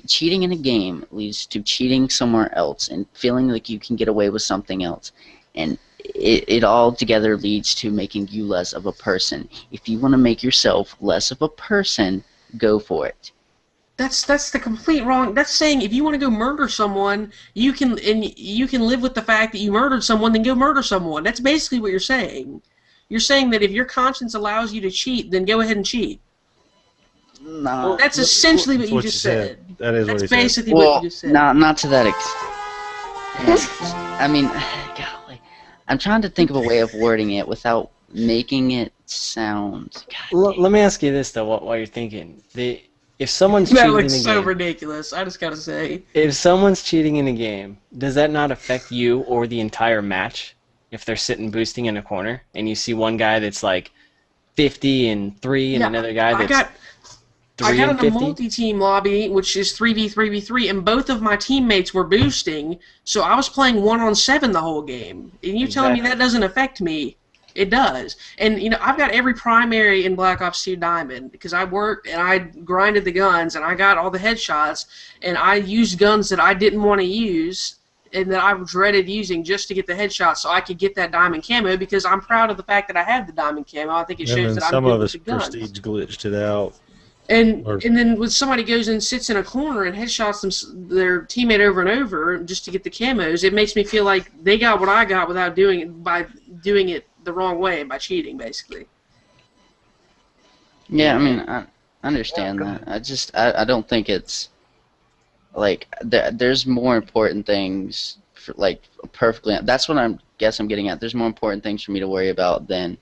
cheating in a game leads to cheating somewhere else and feeling like you can get away with something else. And it all together leads to making you less of a person. If you want to make yourself less of a person, go for it. That's the complete wrong. That's saying if you want to go murder someone, you can live with the fact that you murdered someone, then go murder someone. That's basically what you're saying. You're saying that if your conscience allows you to cheat, then go ahead and cheat. No. That's essentially what you just said. That is That's what he basically said. what you just said. Not to that extent. Golly. I'm trying to think of a way of wording it without making it sound... Let me ask you this, though, while you're thinking. If someone's that cheating in a looks game... so ridiculous, I just gotta say. If someone's cheating in a game, does that not affect you or the entire match? If they're sitting boosting in a corner, and you see one guy that's like 50 and 3, and another guy that's... I got in a multi-team lobby, which is 3v3v3, and both of my teammates were boosting, so I was playing 1-on-7 the whole game. And you telling me that doesn't affect me? It does. And, I've got every primary in Black Ops 2 Diamond, because I worked and I grinded the guns, and I got all the headshots, and I used guns that I didn't want to use, and that I dreaded using just to get the headshot so I could get that diamond camo, because I'm proud of the fact that I had the diamond camo. I think it shows that I'm good with the guns. Some of us prestige glitched it out. And then when somebody goes and sits in a corner and headshots their teammate over and over just to get the camos, it makes me feel like they got what I got without doing it, by doing it the wrong way, by cheating, basically. Yeah, I mean, I understand that. I don't think it's like there's more important things for like perfectly. That's what I'm getting at. There's more important things for me to worry about than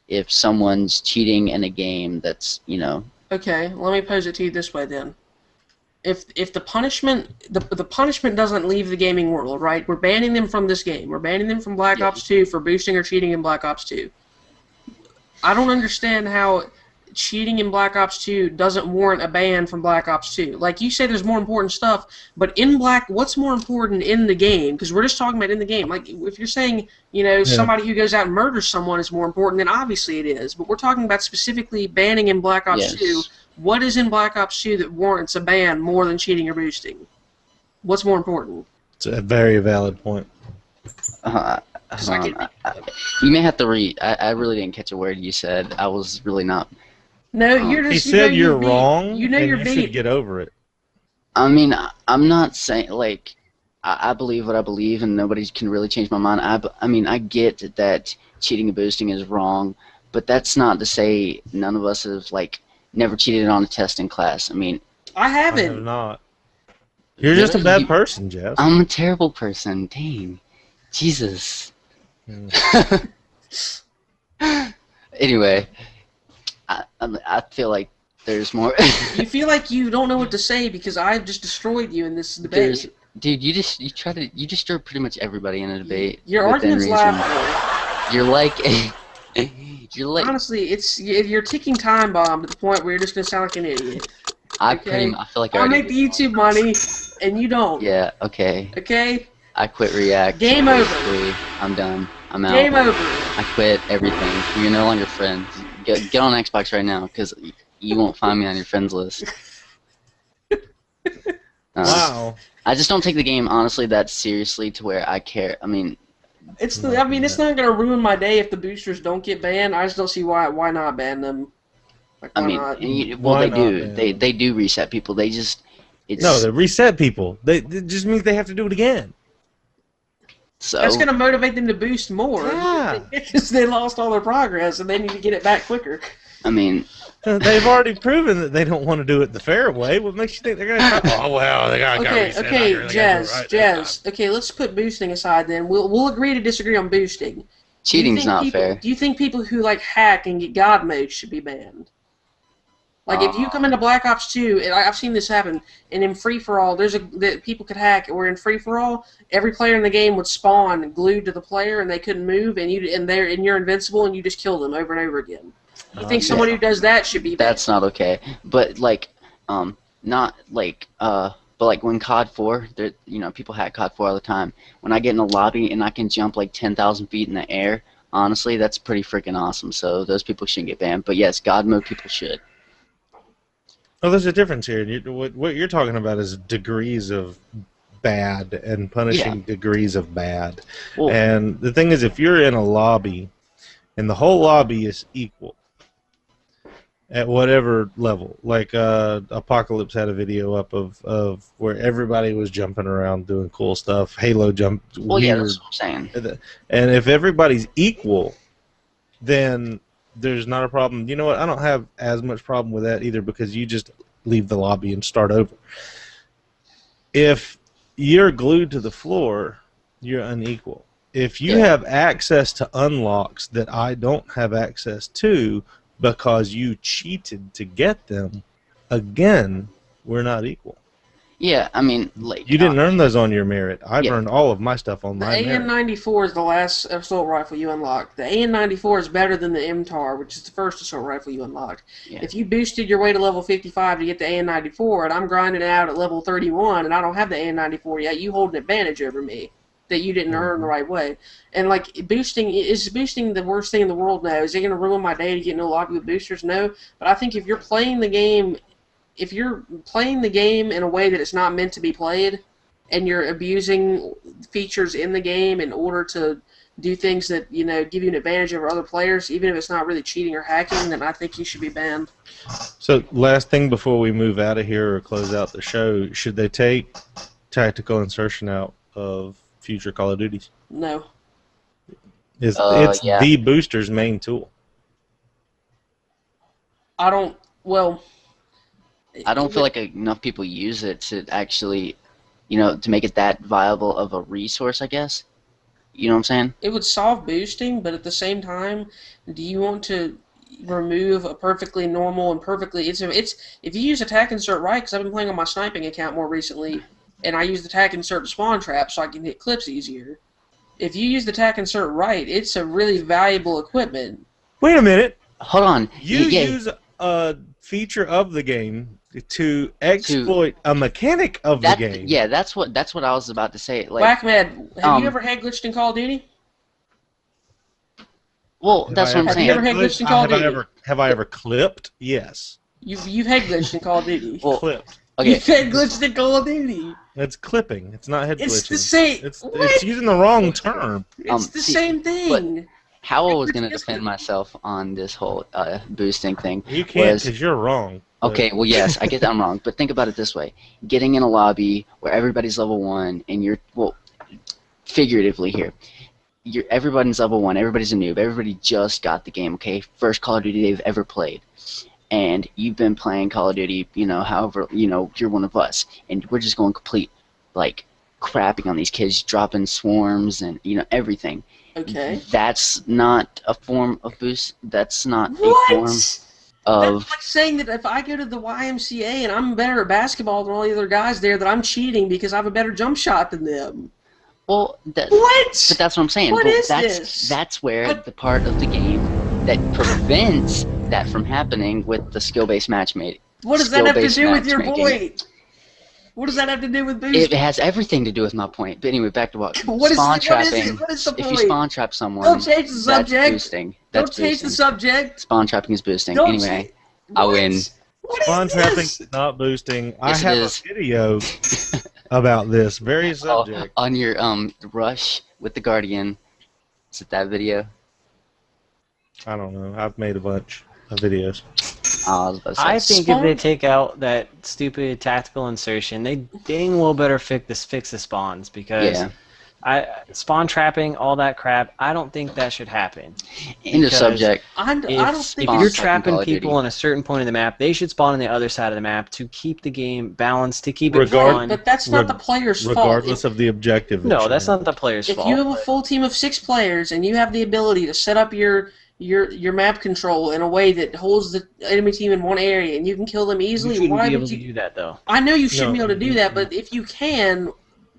if someone's cheating in a game that's, you know. Okay, let me pose it to you this way then. If the punishment doesn't leave the gaming world, right? We're banning them from this game. We're banning them from Black Yeah. Ops 2 for boosting or cheating in Black Ops 2. I don't understand how cheating in Black Ops 2 doesn't warrant a ban from Black Ops 2. Like you say, there's more important stuff, but what's more important in the game? Because we're just talking about in the game. Like if you're saying, you know, somebody who goes out and murders someone is more important, then obviously it is. But we're talking about specifically banning in Black Ops 2. What is in Black Ops 2 that warrants a ban more than cheating or boosting? What's more important? It's a very valid point. You may have to read. I really didn't catch a word you said. I was really not. No, you're just. He said you're wrong. You know and you're you being. should get over it. I mean, I'm not saying like I believe what I believe, and nobody can really change my mind. I mean, I get that cheating and boosting is wrong, but that's not to say none of us have like never cheated on a test in class. I mean, I I have haven't. not. You're just a bad person, Jeff. I'm a terrible person. Dang, Jesus. Anyway, I feel like there's more. You feel like you don't know what to say because I just destroyed you in this debate. Dude, you destroy pretty much everybody in a debate. Your within argument's reason. laughable. You're like Honestly, you're ticking time bomb to the point where you're just gonna sound like an idiot. I Okay? feel like I I already make the YouTube money, and you don't. Yeah, okay. Okay? I quit React. Game over. Basically. I'm done. I'm out. Game over. I quit everything. We're no longer friends. Get on Xbox right now, because you won't find me on your friends list. Wow. I just don't take the game honestly that seriously to where I care. I mean, It's not gonna ruin my day if the boosters don't get banned. I just don't see why not ban them. Like, why not? They do. They do reset people. They just No, they reset people. It just means they have to do it again. So That's gonna motivate them to boost more. Yeah. Because they lost all their progress and they need to get it back quicker. I mean, They've already proven that they don't want to do it the fair way. What makes you think they're going to? Oh well, they got reset. Okay, Jazz. Okay, let's put boosting aside then. We'll agree to disagree on boosting. cheating's not fair. Do you think people who like hack and get God mode should be banned? Like if you come into Black Ops 2, and I've seen this happen, and in free for all, people could hack. Or in free for all, every player in the game would spawn glued to the player, and they couldn't move, and you're invincible, and you just kill them over and over again. You think someone who does that should be banned? That's not okay. But like, not like, but like when COD 4, people hack COD 4 all the time. When I get in a lobby and I can jump like 10,000 feet in the air, honestly, that's pretty freaking awesome. So those people shouldn't get banned. But yes, God mode people should. Well, there's a difference here. What you're talking about is degrees of bad and punishing degrees of bad. Well, And the thing is, if you're in a lobby and the whole lobby is equal at whatever level, like Apocalypse had a video up of where everybody was jumping around doing cool stuff, Halo jumped well, weird. yeah, that's what I'm saying. And if everybody's equal, then there's not a problem. You know what? I don't have as much problem with that either because you just leave the lobby and start over. If you're glued to the floor, you're unequal. If you have access to unlocks that I don't have access to because you cheated to get them, again, we're not equal. Yeah, I mean, like You didn't earn those on your merit. I've earned all of my stuff on The my merit. AN-94 is the last assault rifle you unlocked. The AN-94 is better than the MTAR, which is the first assault rifle you unlocked. Yeah. If you boosted your way to level 55 to get the AN-94, and I'm grinding it out at level 31, and I don't have the AN-94 yet, you hold an advantage over me that you didn't earn the right way. And like boosting the worst thing in the world now? Is it going to ruin my day to get in a lobby with boosters? No. But I think if you're playing the game in a way that it's not meant to be played, and you're abusing features in the game in order to do things that give you an advantage over other players, even if it's not really cheating or hacking, then I think you should be banned. So, last thing before we move out of here or close out the show, should they take tactical insertion out of future Call of Duties? No. It's Yeah. the booster's main tool. I don't. Well, I don't feel like enough people use it to actually, to make it that viable of a resource, I guess. You know what I'm saying? it would solve boosting, but at the same time, do you want to remove a perfectly normal and perfectly it's if you use attack insert right, because I've been playing on my sniping account more recently, and I use the attack insert to spawn trap so I can hit clips easier. If you use the attack insert right, it's a really valuable equipment. Wait a minute. Hold on. You use a feature of the game to exploit a mechanic of the game. Yeah, that's what I was about to say. Like, Whackmad, have you ever head glitched in Call of Duty? Well, that's what I'm saying. Have you ever head glitched in Call of Duty? Have I ever clipped? Yes. You've head glitched in Call of Duty. Well, Clipped. okay. You've head glitched in Call of Duty. It's clipping. It's not head glitching. It's the same. It's using the wrong term. It's the same thing. How I was going to defend myself on this whole boosting thing. You can't because you're wrong. Okay, well, yes, I get that I'm wrong, but think about it this way. Getting in a lobby where everybody's level 1 and you're, well, figuratively here, everybody's level 1, everybody's a noob, everybody just got the game, okay? First Call of Duty they've ever played. And you've been playing Call of Duty, however, you're one of us. And we're just going complete, like, crapping on these kids, dropping swarms and, everything. Okay. That's not a form of boost. That's not a form of... That's like saying that if I go to the YMCA and I'm better at basketball than all the other guys there, that I'm cheating because I have a better jump shot than them. Well, what? But that's what I'm saying. What is that's, this? That's where the part of the game that prevents that from happening with the skill-based matchmaking. What does that have to do with your point? What does that have to do with boosting? It has everything to do with my point. But anyway, back to what What is trapping. What is the point? If you spawn trap someone, don't change the subject. That's boosting. Don't change the subject. Spawn trapping is boosting. Don't Anyway, I win. Spawn trapping is not boosting. Yes, I have a video about this very subject. On your rush with the Guardian. Is it that video? I don't know. I've made a bunch of videos. I think if they take out that stupid tactical insertion, they dang well better fix the spawns, because spawn trapping, all that crap, I don't think that should happen. In the subject. I don't think if you're trapping people on a certain point of the map, they should spawn on the other side of the map to keep the game balanced, to keep it fun. But that's not the player's fault. Regardless of the objective. No, that's not the player's fault. If you have a full team of 6 players and you have the ability to set up your map control in a way that holds the enemy team in one area and you can kill them easily, why would you do that, though? I know you shouldn't be able to do that, but if you can,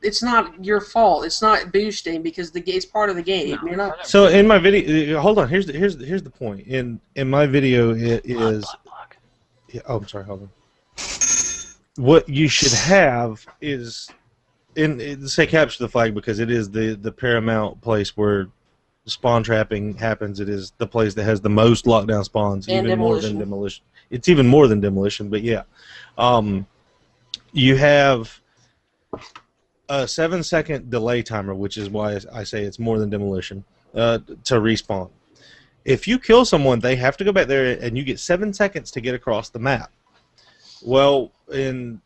it's not your fault. It's not boosting because it's part of the game. No. You're not. So in my video, hold on. Here's the point. In my video, it is. Yeah, oh, I'm sorry. Hold on. What you should have is, say capture the flag, because it is the paramount place where spawn trapping happens. It is the place that has the most lockdown spawns, and even more than demolition. It's even more than demolition, but yeah. You have a 7-second delay timer, which is why I say it's more than demolition, to respawn. If you kill someone, they have to go back there, and you get 7 seconds to get across the map. Well, in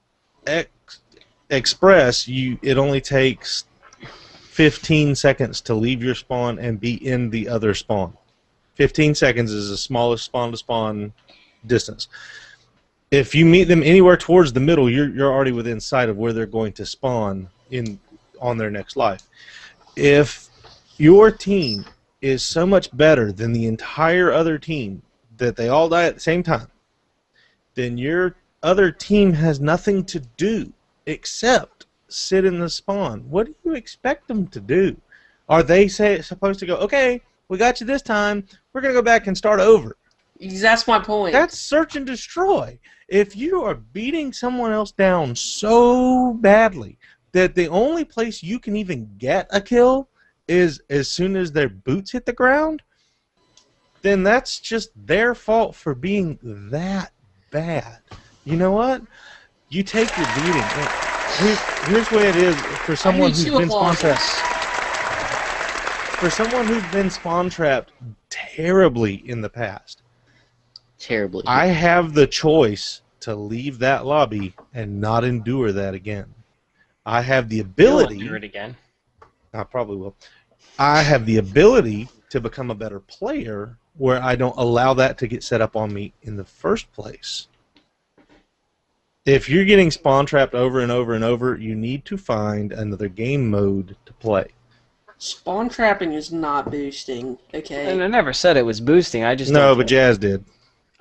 Express, it only takes 15 seconds to leave your spawn and be in the other spawn. 15 seconds is the smallest spawn-to-spawn distance. If you meet them anywhere towards the middle, you're already within sight of where they're going to spawn on their next life. If your team is so much better than the entire other team that they all die at the same time, then your other team has nothing to do except sit in the spawn. What do you expect them to do? Are they supposed to go, okay, we got you this time, we're going to go back and start over? That's my point. That's search and destroy. If you are beating someone else down so badly that the only place you can even get a kill is as soon as their boots hit the ground, then that's just their fault for being that bad. You know what? You take your beating. Here's what it is for someone who's been spawn trapped. For someone who's been spawn trapped terribly in the past. Terribly. I have the choice to leave that lobby and not endure that again. I have the ability. You'll endure it again. I probably will. I have the ability to become a better player where I don't allow that to get set up on me in the first place. If you're getting spawn trapped over and over and over, you need to find another game mode to play. Spawn trapping is not boosting, okay? And I never said it was boosting. I just No, don't but think- Jazz did.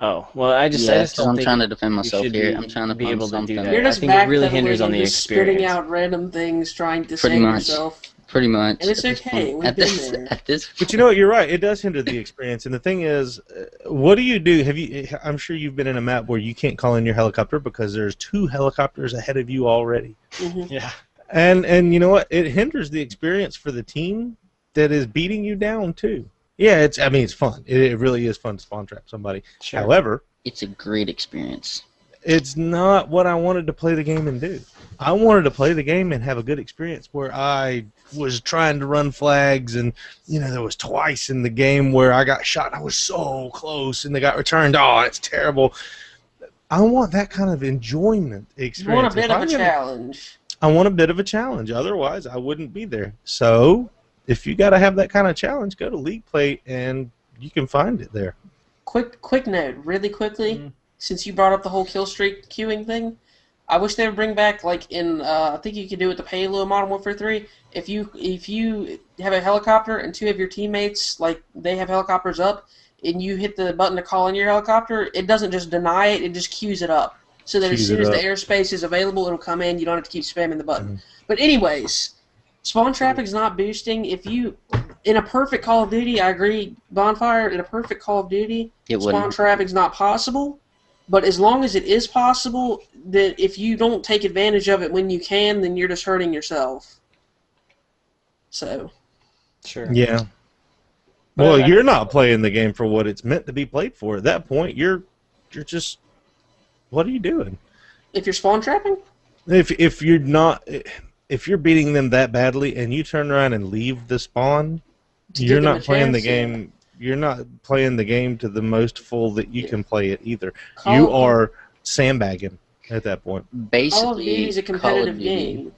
Oh well, I just Yeah, just 'cause don't I'm think trying to defend you myself should here. be- I'm trying to be find able to do something. that. You're just I think it really backpedaling hinders on and the just spitting experience. out random things trying to Pretty save much. yourself. Pretty much. And it's at this okay, point. we've At been this, there. At this But you know what? You're right. It does hinder the experience. And the thing is, what do you do? I'm sure you've been in a map where you can't call in your helicopter because there's 2 helicopters ahead of you already. Mhm. Yeah. And you know what? It hinders the experience for the team that is beating you down too. Yeah, it's fun. It really is fun to spawn trap somebody. Sure. However, it's a great experience. it's not what I wanted to play the game and do. I wanted to play the game and have a good experience where I was trying to run flags, and there was twice in the game where I got shot. I was so close, and they got returned. Oh, it's terrible. I want that kind of enjoyment experience. You want a bit If of a I'm gonna- challenge. I want a bit of a challenge. Otherwise, I wouldn't be there. So, if you got to have that kind of challenge, go to League Play, and you can find it there. Quick note, really quickly, Mhm. since you brought up the whole kill streak queuing thing, I wish they would bring back, like in, I think you could do it the Halo Modern Warfare 3. If you have a helicopter and 2 of your teammates, like they have helicopters up, and you hit the button to call in your helicopter, it doesn't just deny it; it just queues it up. So that as Queues soon it as the up. airspace is available, it'll come in. You don't have to keep spamming the button. Mhm. But anyways, spawn trapping's not boosting. If you, in a perfect Call of Duty, I agree, Bonfire. In a perfect Call of Duty, It spawn wouldn't. trapping's not possible. But as long as it is possible, that if you don't take advantage of it when you can, then you're just hurting yourself. So, Sure. Yeah. But Well, I- you're not playing the game for what it's meant to be played for. At that point, you're just, what are you doing? if you're spawn trapping, If you're not, if you're beating them that badly and you turn around and leave the spawn, to you're give them not a playing the chance, yeah. game. You're not playing the game to the most full that you Yeah. can play it either. Call You of- are sandbagging at that point. Basically, Call of Duty is a Call of competitive Duty- game.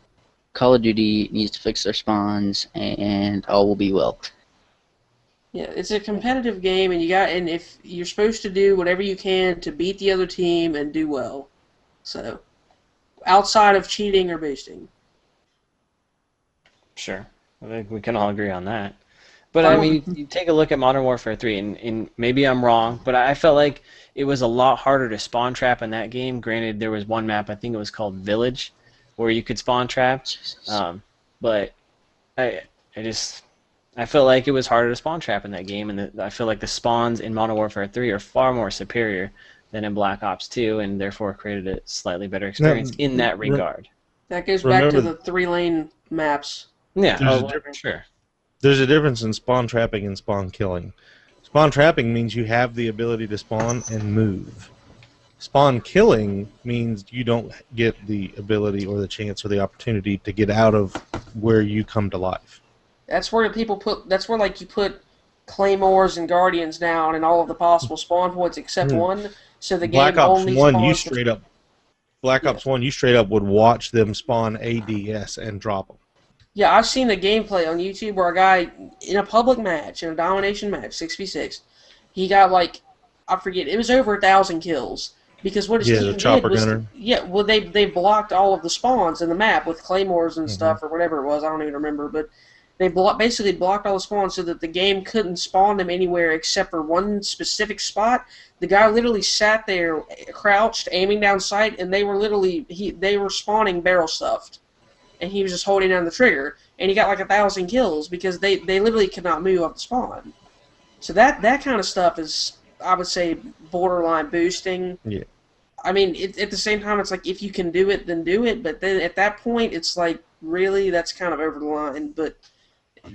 Call of Duty needs to fix their spawns, and all will be well. Yeah, it's a competitive game, and if you're supposed to do whatever you can to beat the other team and do well. So, outside of cheating or boosting. Sure. I think we can all agree on that. But I mean, you take a look at Modern Warfare 3, and maybe I'm wrong, but I felt like it was a lot harder to spawn trap in that game. Granted, there was one map, I think it was called Village, where you could spawn trap. But I felt like it was harder to spawn trap in that game, and I feel like the spawns in Modern Warfare 3 are far more superior than in Black Ops 2, and therefore created a slightly better experience in that regard. That goes back to Remember- the 3-lane maps. Yeah, There's a oh, difference. sure. There's a difference in spawn trapping and spawn killing. Spawn trapping means you have the ability to spawn and move. Spawn killing means you don't get the ability or the chance or the opportunity to get out of where you come to life. That's where like you put claymores and guardians down and all of the possible spawn points except one. So the Black game Ops only 1, spawns you the- straight up Black Ops 1, you straight up would watch them spawn ADS and drop them. Yeah, I've seen the gameplay on YouTube where a guy in a public match, in a domination match, 6v6, he got like, I forget, it was over 1,000 kills. Because what his Yeah, team the did chopper was, gunner. yeah, well they blocked all of the spawns in the map with claymores and stuff or whatever it was. I don't even remember, but they basically blocked all the spawns so that the game couldn't spawn them anywhere except for one specific spot. The guy literally sat there, crouched, aiming down sight, and they were spawning barrel stuffed, and he was just holding down the trigger, and he got like 1,000 kills because they literally could not move off the spawn. So that kind of stuff is, I would say, borderline boosting. Yeah. I mean, at the same time, it's like if you can do it, then do it. But then at that point, it's like really that's kind of over the line. But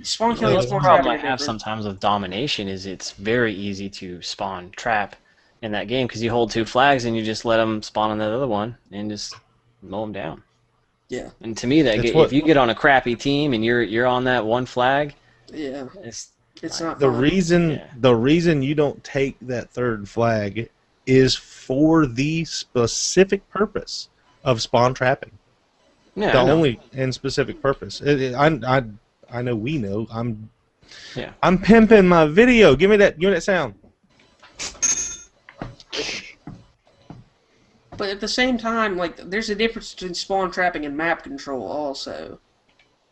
spawn killing Well, and the spawn problem trapping I are have different. sometimes with domination is it's very easy to spawn trap in that game because you hold 2 flags and you just let them spawn on that other one and just mow them down. Yeah. And to me, if you get on a crappy team and you're on that one flag, Yeah, it's not The fun. reason you don't take that third flag is for the specific purpose of spawn trapping. yeah. The I know. only and specific purpose. I know we know. Yeah. I'm pimping my video. Give me that sound. But at the same time, like, there's a difference between spawn trapping and map control also.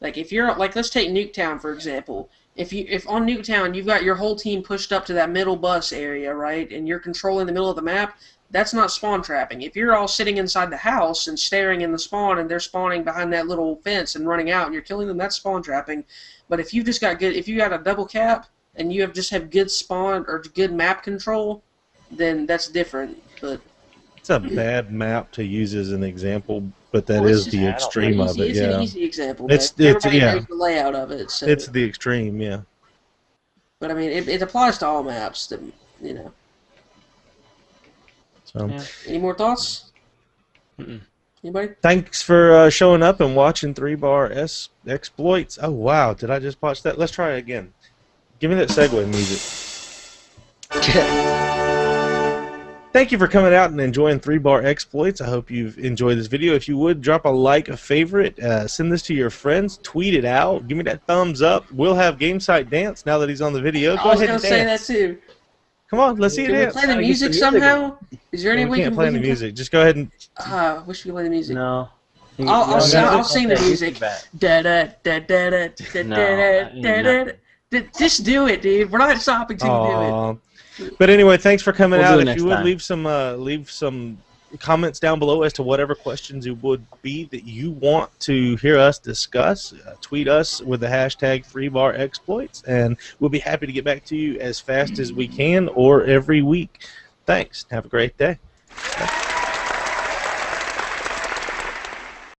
Like, if you're, like, let's take Nuketown, for example. If on Nuketown you've got your whole team pushed up to that middle bus area, right, and you're controlling the middle of the map, that's not spawn trapping. If you're all sitting inside the house and staring in the spawn and they're spawning behind that little fence and running out and you're killing them, that's spawn trapping. But if you've just got good, if you got a double cap and you have good spawn or good map control, then that's different. But it's a bad map to use as an example, but that well, is the extreme of it. It's Yeah, an easy example. It's Everybody yeah. knows the layout of it. So. It's the extreme, yeah. But I mean, it applies to all maps. That, you know. So, Yeah. Any more thoughts? Anybody? thanks for showing up and watching 3-bar exploits. Oh wow, did I just watch that? Let's try it again. Give me that segue music. Thank you for coming out and enjoying 3-bar exploits. I hope you've enjoyed this video. If you would, drop a like, a favorite, send this to your friends, tweet it out, give me that thumbs up. We'll have Game Site Dance now that he's on the video. Go I was ahead gonna and say dance. that too. Come on, let's see it Can we dance. play the music somehow? Is there any We way can't play the music. Just go ahead and. Wish we could play the music. No. I'll sing the music. Back. Da da da da da da da da da. Just do it, dude. We're not stopping till you do it. Aw. But anyway, thanks for coming We'll do out. it If next you would time. leave some comments down below as to whatever questions it would be that you want to hear us discuss. Tweet us with the hashtag 3-bar exploits, and we'll be happy to get back to you as fast as we can or every week. Thanks. Have a great day.